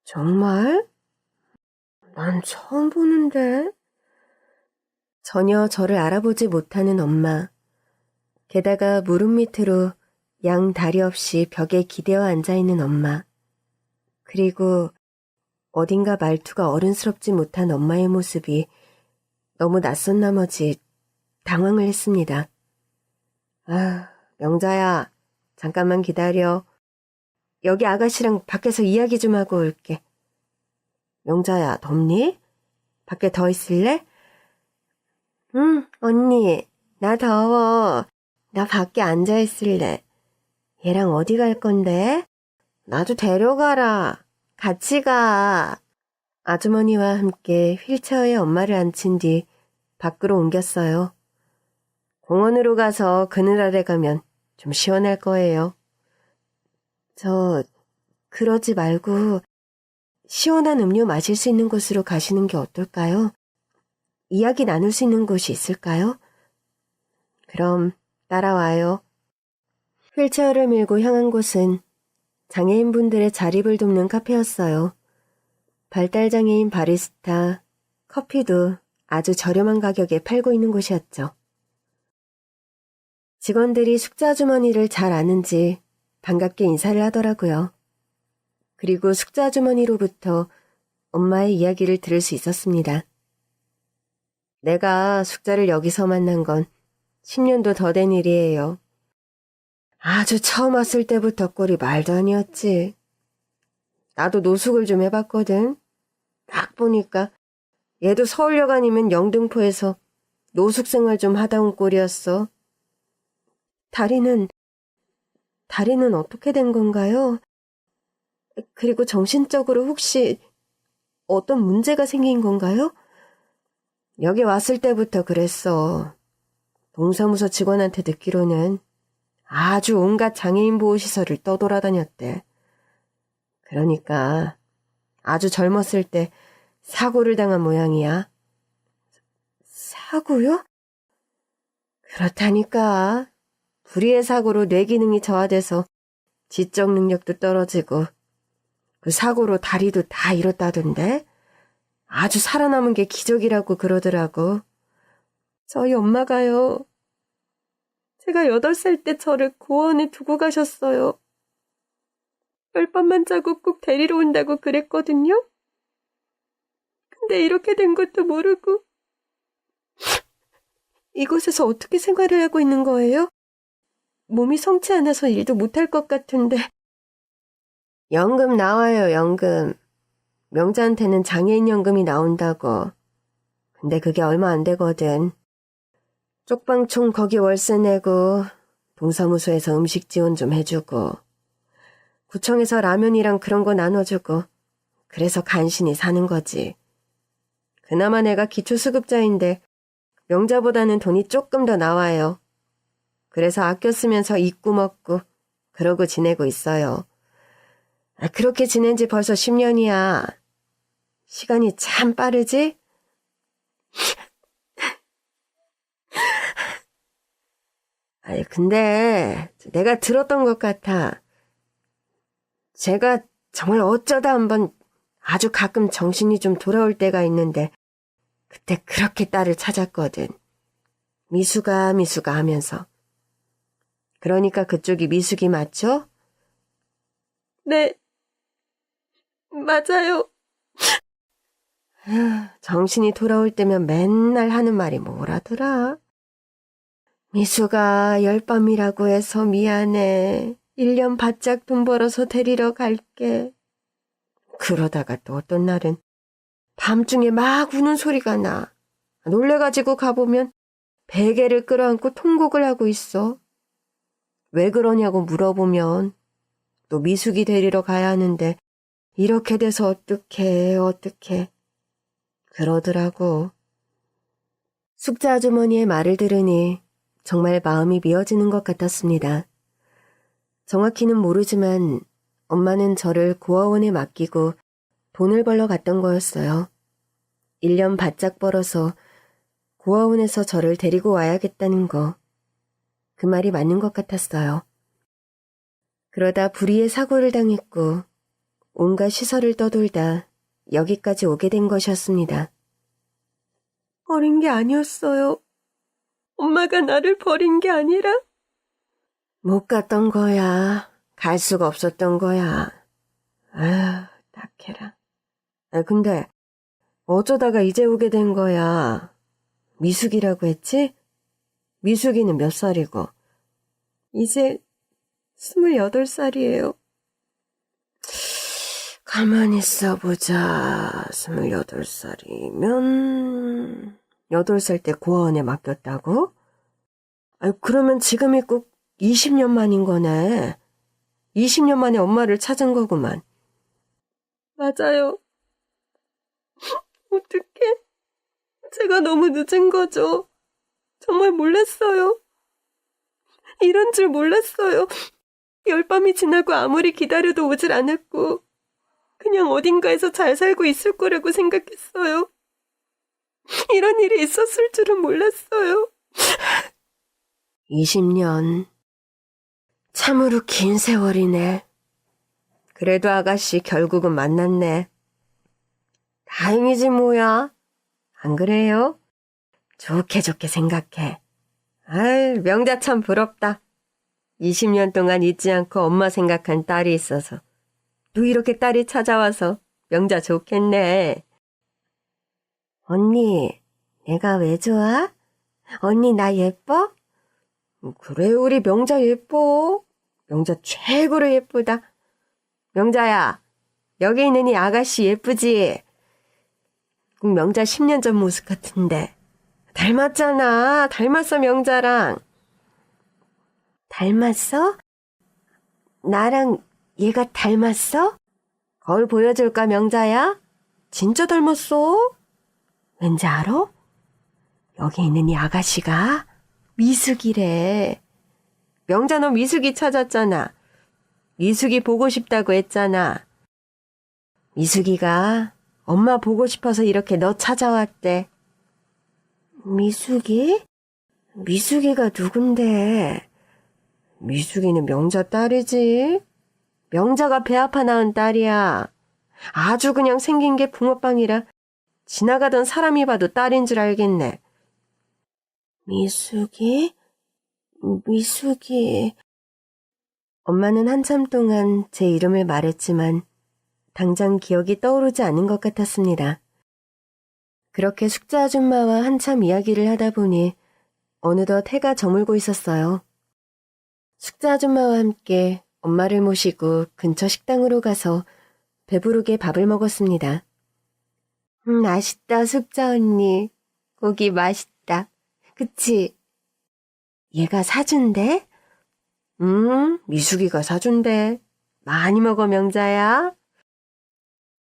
정말? 난 처음 보는데. 전혀 저를 알아보지 못하는 엄마. 게다가 무릎 밑으로 양 다리 없이 벽에 기대어 앉아있는 엄마. 그리고 어딘가 말투가 어른스럽지 못한 엄마의 모습이 너무 낯선 나머지 당황을 했습니다. 아, 명자야, 잠깐만 기다려. 여기 아가씨랑 밖에서 이야기 좀 하고 올게. 명자야, 덥니? 밖에 더 있을래? 응, 언니, 나 더워. 나 밖에 앉아 있을래. 얘랑 어디 갈 건데? 나도 데려가라. 같이 가. 아주머니와 함께 휠체어에 엄마를 앉힌 뒤 밖으로 옮겼어요. 공원으로 가서 그늘 아래 가면 좀 시원할 거예요. 그러지 말고 시원한 음료 마실 수 있는 곳으로 가시는 게 어떨까요? 이야기 나눌 수 있는 곳이 있을까요? 그럼 따라와요. 휠체어를 밀고 향한 곳은 장애인분들의 자립을 돕는 카페였어요. 발달장애인 바리스타, 커피도 아주 저렴한 가격에 팔고 있는 곳이었죠. 직원들이 숙자주머니를 잘 아는지 반갑게 인사를 하더라고요. 그리고 숙자주머니로부터 엄마의 이야기를 들을 수 있었습니다. 내가 숙자를 여기서 만난 건 10년도 더 된 일이에요. 아주 처음 왔을 때부터 꼴이 말도 아니었지. 나도 노숙을 좀 해봤거든. 딱 보니까 얘도 서울역 아니면 영등포에서 노숙 생활 좀 하다 온 꼴이었어. 다리는 어떻게 된 건가요? 그리고 정신적으로 혹시 어떤 문제가 생긴 건가요? 여기 왔을 때부터 그랬어. 동사무소 직원한테 듣기로는 아주 온갖 장애인 보호시설을 떠돌아다녔대. 그러니까 아주 젊었을 때 사고를 당한 모양이야. 사고요? 그렇다니까. 불의의 사고로 뇌 기능이 저하돼서 지적 능력도 떨어지고 그 사고로 다리도 다 잃었다던데. 아주 살아남은 게 기적이라고 그러더라고. 저희 엄마가요. 제가 8살 때 저를 고아원에 두고 가셨어요. 별밤만 자고 꼭 데리러 온다고 그랬거든요. 근데 이렇게 된 것도 모르고 이곳에서 어떻게 생활을 하고 있는 거예요? 몸이 성치 않아서 일도 못할 것 같은데. 연금 나와요, 연금. 명자한테는 장애인 연금이 나온다고. 근데 그게 얼마 안 되거든. 쪽방촌 거기 월세 내고 동사무소에서 음식 지원 좀 해주고 구청에서 라면이랑 그런 거 나눠주고 그래서 간신히 사는 거지. 그나마 내가 기초수급자인데 명자보다는 돈이 조금 더 나와요. 그래서 아껴 쓰면서 입고 먹고 그러고 지내고 있어요. 그렇게 지낸 지 벌써 10년이야. 시간이 참 빠르지? 근데 내가 들었던 것 같아. 제가 정말 어쩌다 한번 아주 가끔 정신이 좀 돌아올 때가 있는데 그때 그렇게 딸을 찾았거든. 미숙아 하면서. 그러니까 그쪽이 미숙이 맞죠? 네, 맞아요. 정신이 돌아올 때면 맨날 하는 말이 뭐라더라? 미숙아, 열밤이라고 해서 미안해. 1년 바짝 돈 벌어서 데리러 갈게. 그러다가 또 어떤 날은 밤중에 막 우는 소리가 나. 놀래가지고 가보면 베개를 끌어안고 통곡을 하고 있어. 왜 그러냐고 물어보면 또 미숙이 데리러 가야 하는데 이렇게 돼서 어떡해. 그러더라고. 숙자 아주머니의 말을 들으니 정말 마음이 미어지는 것 같았습니다. 정확히는 모르지만 엄마는 저를 고아원에 맡기고 돈을 벌러 갔던 거였어요. 1년 바짝 벌어서 고아원에서 저를 데리고 와야겠다는 거. 그 말이 맞는 것 같았어요. 그러다 불의의 사고를 당했고 온갖 시설을 떠돌다 여기까지 오게 된 것이었습니다. 버린 게 아니었어요. 엄마가 나를 버린 게 아니라 못 갔던 거야. 갈 수가 없었던 거야. 아휴, 딱해라. 근데 어쩌다가 이제 오게 된 거야. 미숙이라고 했지? 미숙이는 몇 살이고? 이제 28살이에요. 가만히 있어보자. 28살이면 8살 때 고아원에 맡겼다고? 그러면 지금이 꼭 20년 만인 거네. 20년 만에 엄마를 찾은 거구만. 맞아요. 어떡해. 제가 너무 늦은 거죠. 정말 몰랐어요. 이런 줄 몰랐어요. 열밤이 지나고 아무리 기다려도 오질 않았고 그냥 어딘가에서 잘 살고 있을 거라고 생각했어요. 이런 일이 있었을 줄은 몰랐어요. 20년. 참으로 긴 세월이네. 그래도 아가씨 결국은 만났네. 다행이지 뭐야. 안 그래요? 좋게 생각해. 아이, 명자 참 부럽다. 20년 동안 잊지 않고 엄마 생각한 딸이 있어서. 또 이렇게 딸이 찾아와서 명자 좋겠네. 언니, 내가 왜 좋아? 언니 나 예뻐? 그래, 우리 명자 예뻐. 명자 최고로 예쁘다. 명자야, 여기 있는 이 아가씨 예쁘지? 명자 10년 전 모습 같은데. 닮았잖아. 닮았어, 명자랑. 닮았어? 나랑 얘가 닮았어? 거울 보여줄까, 명자야? 진짜 닮았어. 왠지 알아? 여기 있는 이 아가씨가 미숙이래. 명자 너 미숙이 찾았잖아. 미숙이 보고 싶다고 했잖아. 미숙이가 엄마 보고 싶어서 이렇게 너 찾아왔대. 미숙이? 미숙이가 누군데? 미숙이는 명자 딸이지. 명자가 배 아파 낳은 딸이야. 아주 그냥 생긴 게 붕어빵이라 지나가던 사람이 봐도 딸인 줄 알겠네. 미숙이? 미숙이... 엄마는 한참 동안 제 이름을 말했지만 당장 기억이 떠오르지 않은 것 같았습니다. 그렇게 숙자 아줌마와 한참 이야기를 하다 보니 어느덧 해가 저물고 있었어요. 숙자 아줌마와 함께 엄마를 모시고 근처 식당으로 가서 배부르게 밥을 먹었습니다. 맛있다, 숙자 언니. 고기 맛있다. 그치? 얘가 사준대? 미숙이가 사준대. 많이 먹어, 명자야.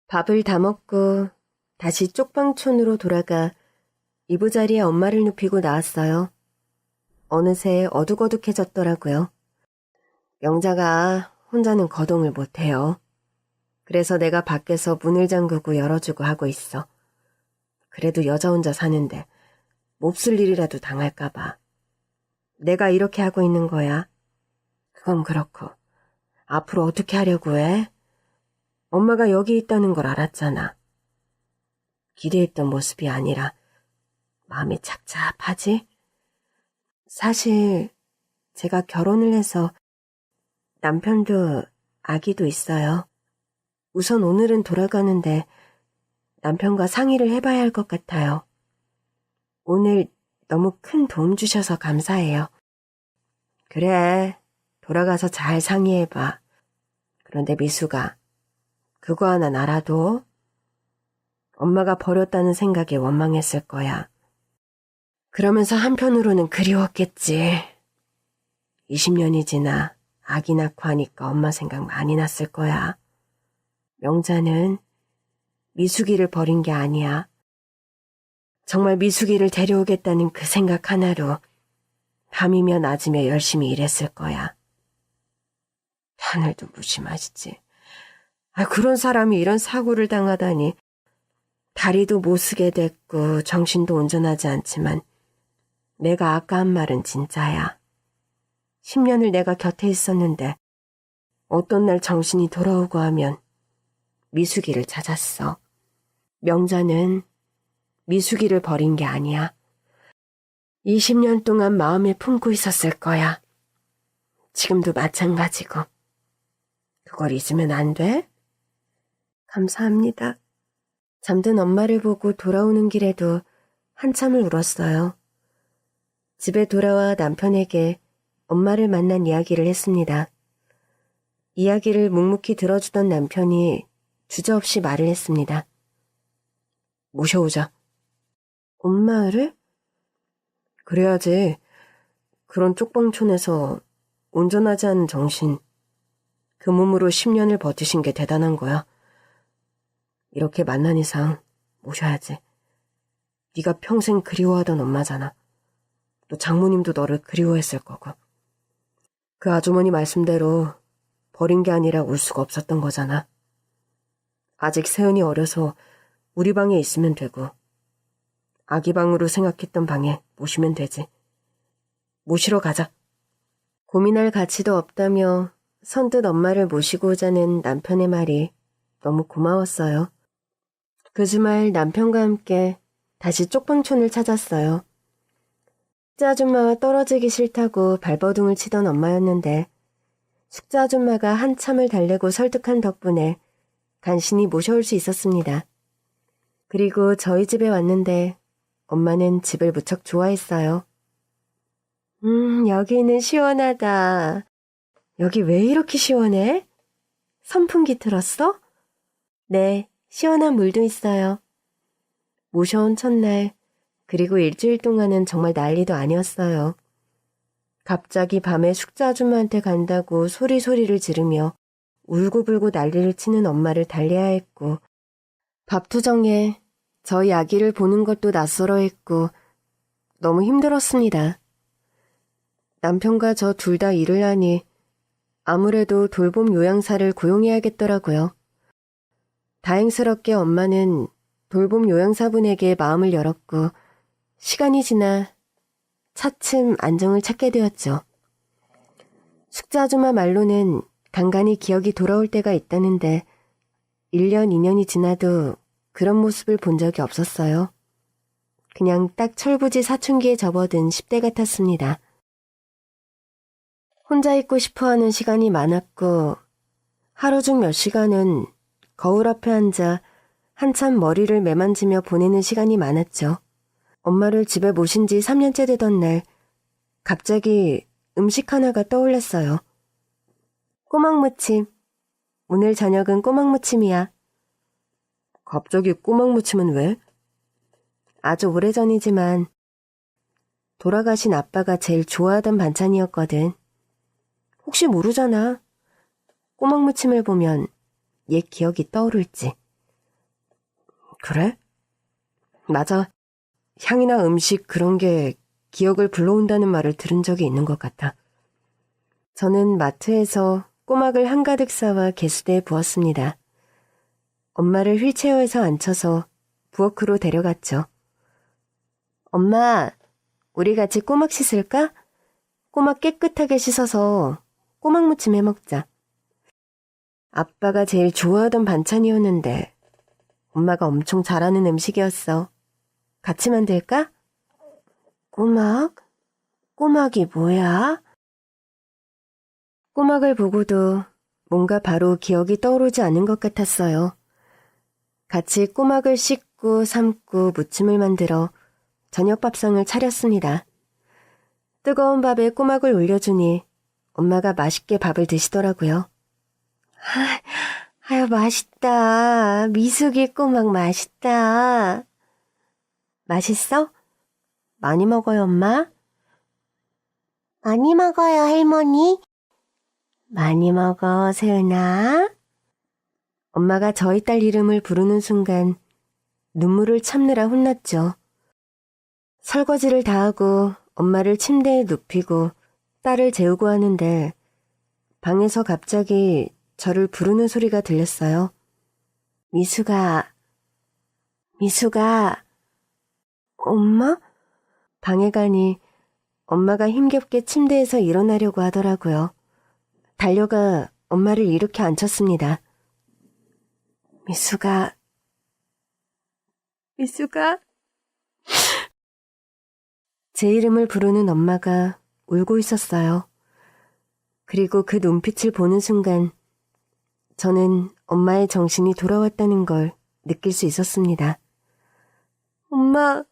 밥을 다 먹고 다시 쪽방촌으로 돌아가 이부자리에 엄마를 눕히고 나왔어요. 어느새 어둑어둑해졌더라고요. 명자가 혼자는 거동을 못해요. 그래서 내가 밖에서 문을 잠그고 열어주고 하고 있어. 그래도 여자 혼자 사는데 몹쓸 일이라도 당할까봐. 내가 이렇게 하고 있는 거야. 그건 그렇고 앞으로 어떻게 하려고 해? 엄마가 여기 있다는 걸 알았잖아. 기대했던 모습이 아니라 마음이 착잡하지? 사실 제가 결혼을 해서 남편도 아기도 있어요. 우선 오늘은 돌아가는데 남편과 상의를 해봐야 할 것 같아요. 오늘 너무 큰 도움 주셔서 감사해요. 그래, 돌아가서 잘 상의해봐. 그런데 미수가 그거 하나 알아도 엄마가 버렸다는 생각에 원망했을 거야. 그러면서 한편으로는 그리웠겠지. 20년이 지나 아기 낳고 하니까 엄마 생각 많이 났을 거야. 명자는 미숙이를 버린 게 아니야. 정말 미숙이를 데려오겠다는 그 생각 하나로 밤이며 낮이며 열심히 일했을 거야. 하늘도 무심하시지. 그런 사람이 이런 사고를 당하다니. 다리도 못 쓰게 됐고 정신도 온전하지 않지만 내가 아까 한 말은 진짜야. 10년을 내가 곁에 있었는데 어떤 날 정신이 돌아오고 하면 미숙이를 찾았어. 명자는 미숙이를 버린 게 아니야. 20년 동안 마음에 품고 있었을 거야. 지금도 마찬가지고. 그걸 잊으면 안 돼? 감사합니다. 잠든 엄마를 보고 돌아오는 길에도 한참을 울었어요. 집에 돌아와 남편에게 엄마를 만난 이야기를 했습니다. 이야기를 묵묵히 들어주던 남편이 주저없이 말을 했습니다. 모셔오자. 엄마를? 그래야지. 그런 쪽방촌에서 온전하지 않은 정신, 그 몸으로 10년을 버티신 게 대단한 거야. 이렇게 만난 이상 모셔야지. 네가 평생 그리워하던 엄마잖아. 또 장모님도 너를 그리워했을 거고. 그 아주머니 말씀대로 버린 게 아니라 울 수가 없었던 거잖아. 아직 세은이 어려서 우리 방에 있으면 되고 아기 방으로 생각했던 방에 모시면 되지. 모시러 가자. 고민할 가치도 없다며 선뜻 엄마를 모시고 오자는 남편의 말이 너무 고마웠어요. 그 주말 남편과 함께 다시 쪽방촌을 찾았어요. 숙자 아줌마와 떨어지기 싫다고 발버둥을 치던 엄마였는데 숙자 아줌마가 한참을 달래고 설득한 덕분에 간신히 모셔올 수 있었습니다. 그리고 저희 집에 왔는데 엄마는 집을 무척 좋아했어요. 여기는 시원하다. 여기 왜 이렇게 시원해? 선풍기 틀었어? 네, 시원한 물도 있어요. 모셔온 첫날, 그리고 일주일 동안은 정말 난리도 아니었어요. 갑자기 밤에 숙자 아줌마한테 간다고 소리소리를 지르며 울고불고 난리를 치는 엄마를 달래야 했고, 밥투정에 저희 아기를 보는 것도 낯설어 했고, 너무 힘들었습니다. 남편과 저 둘 다 일을 하니 아무래도 돌봄 요양사를 고용해야겠더라고요. 다행스럽게 엄마는 돌봄 요양사분에게 마음을 열었고 시간이 지나 차츰 안정을 찾게 되었죠. 숙자 아줌마 말로는 간간히 기억이 돌아올 때가 있다는데 1년, 2년이 지나도 그런 모습을 본 적이 없었어요. 그냥 딱 철부지 사춘기에 접어든 10대 같았습니다. 혼자 있고 싶어하는 시간이 많았고 하루 중 몇 시간은 거울 앞에 앉아 한참 머리를 매만지며 보내는 시간이 많았죠. 엄마를 집에 모신 지 3년째 되던 날 갑자기 음식 하나가 떠올랐어요. 꼬막무침. 오늘 저녁은 꼬막무침이야. 갑자기 꼬막무침은 왜? 아주 오래전이지만 돌아가신 아빠가 제일 좋아하던 반찬이었거든. 혹시 모르잖아. 꼬막무침을 보면 옛 기억이 떠오를지. 그래? 맞아. 향이나 음식 그런 게 기억을 불러온다는 말을 들은 적이 있는 것 같아. 저는 마트에서 꼬막을 한가득 싸와 개수대에 부었습니다. 엄마를 휠체어에서 앉혀서 부엌으로 데려갔죠. 엄마, 우리 같이 꼬막 씻을까? 꼬막 깨끗하게 씻어서 꼬막무침 해먹자. 아빠가 제일 좋아하던 반찬이었는데 엄마가 엄청 잘하는 음식이었어. 같이 만들까? 꼬막? 꼬막이 뭐야? 꼬막을 보고도 뭔가 바로 기억이 떠오르지 않은 것 같았어요. 같이 꼬막을 씻고 삶고 무침을 만들어 저녁 밥상을 차렸습니다. 뜨거운 밥에 꼬막을 올려주니 엄마가 맛있게 밥을 드시더라고요. 아유, 맛있다. 미숙이 꼬막 맛있다. 맛있어? 많이 먹어요, 엄마? 많이 먹어요, 할머니. 많이 먹어, 세은아. 엄마가 저희 딸 이름을 부르는 순간 눈물을 참느라 혼났죠. 설거지를 다 하고 엄마를 침대에 눕히고 딸을 재우고 하는데 방에서 갑자기 저를 부르는 소리가 들렸어요. 미숙아, 미숙아. 엄마? 방에 가니 엄마가 힘겹게 침대에서 일어나려고 하더라고요. 달려가 엄마를 일으켜 앉혔습니다. 미수가. 제 이름을 부르는 엄마가 울고 있었어요. 그리고 그 눈빛을 보는 순간 저는 엄마의 정신이 돌아왔다는 걸 느낄 수 있었습니다. 엄마,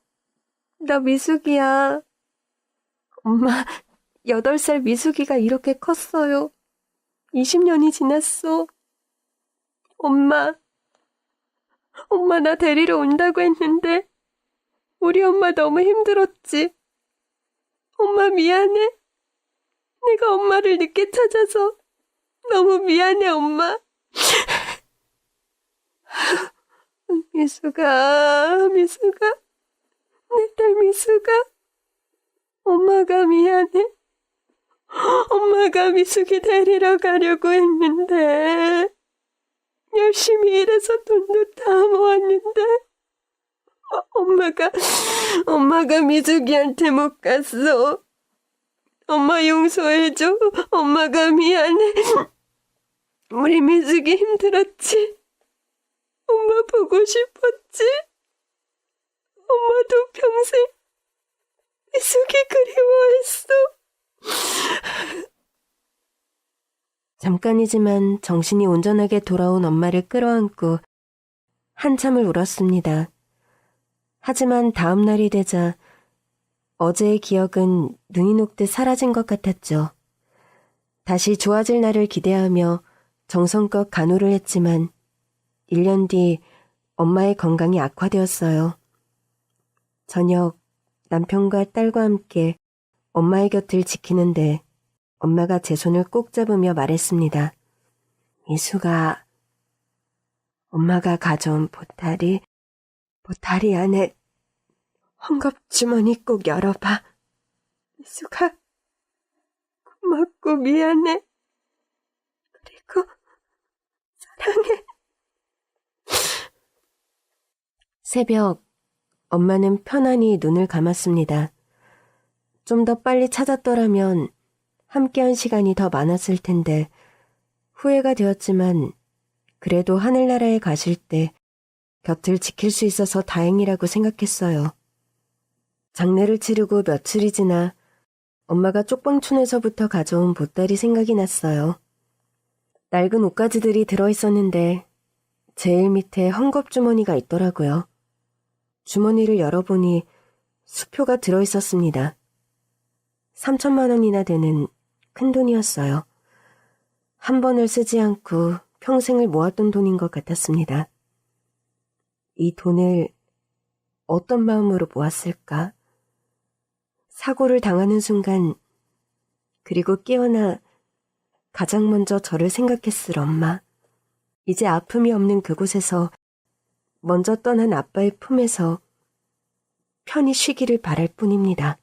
나 미숙이야. 엄마, 8살 미숙이가 이렇게 컸어요. 20년이 지났어. 엄마 나 데리러 온다고 했는데 우리 엄마 너무 힘들었지. 엄마 미안해. 내가 엄마를 늦게 찾아서 너무 미안해, 엄마. 미숙아, 내 딸 미숙아. 엄마가 미안해. 엄마가 미숙이 데리러 가려고 했는데 열심히 일해서 돈도 다 모았는데 엄마가 미숙이한테 못 갔어. 엄마 용서해줘. 엄마가 미안해. 우리 미숙이 힘들었지. 엄마 보고 싶었지. 엄마도 평생 미숙이 그리워했어. 잠깐이지만 정신이 온전하게 돌아온 엄마를 끌어안고 한참을 울었습니다. 하지만 다음 날이 되자 어제의 기억은 눈이 녹듯 사라진 것 같았죠. 다시 좋아질 날을 기대하며 정성껏 간호를 했지만 1년 뒤 엄마의 건강이 악화되었어요. 저녁 남편과 딸과 함께 엄마의 곁을 지키는데 엄마가 제 손을 꼭 잡으며 말했습니다. 미숙아, 엄마가 가져온 보따리 안에 헝겊주머니 꼭 열어봐. 미숙아, 고맙고 미안해. 그리고 사랑해. 새벽, 엄마는 편안히 눈을 감았습니다. 좀 더 빨리 찾았더라면 함께한 시간이 더 많았을 텐데 후회가 되었지만 그래도 하늘나라에 가실 때 곁을 지킬 수 있어서 다행이라고 생각했어요. 장례를 치르고 며칠이 지나 엄마가 쪽방촌에서부터 가져온 보따리 생각이 났어요. 낡은 옷가지들이 들어있었는데 제일 밑에 헝겊주머니가 있더라고요. 주머니를 열어보니 수표가 들어있었습니다. 3천만 원이나 되는 큰돈이었어요. 한 번을 쓰지 않고 평생을 모았던 돈인 것 같았습니다. 이 돈을 어떤 마음으로 모았을까? 사고를 당하는 순간, 그리고 깨어나 가장 먼저 저를 생각했을 엄마. 이제 아픔이 없는 그곳에서 먼저 떠난 아빠의 품에서 편히 쉬기를 바랄 뿐입니다.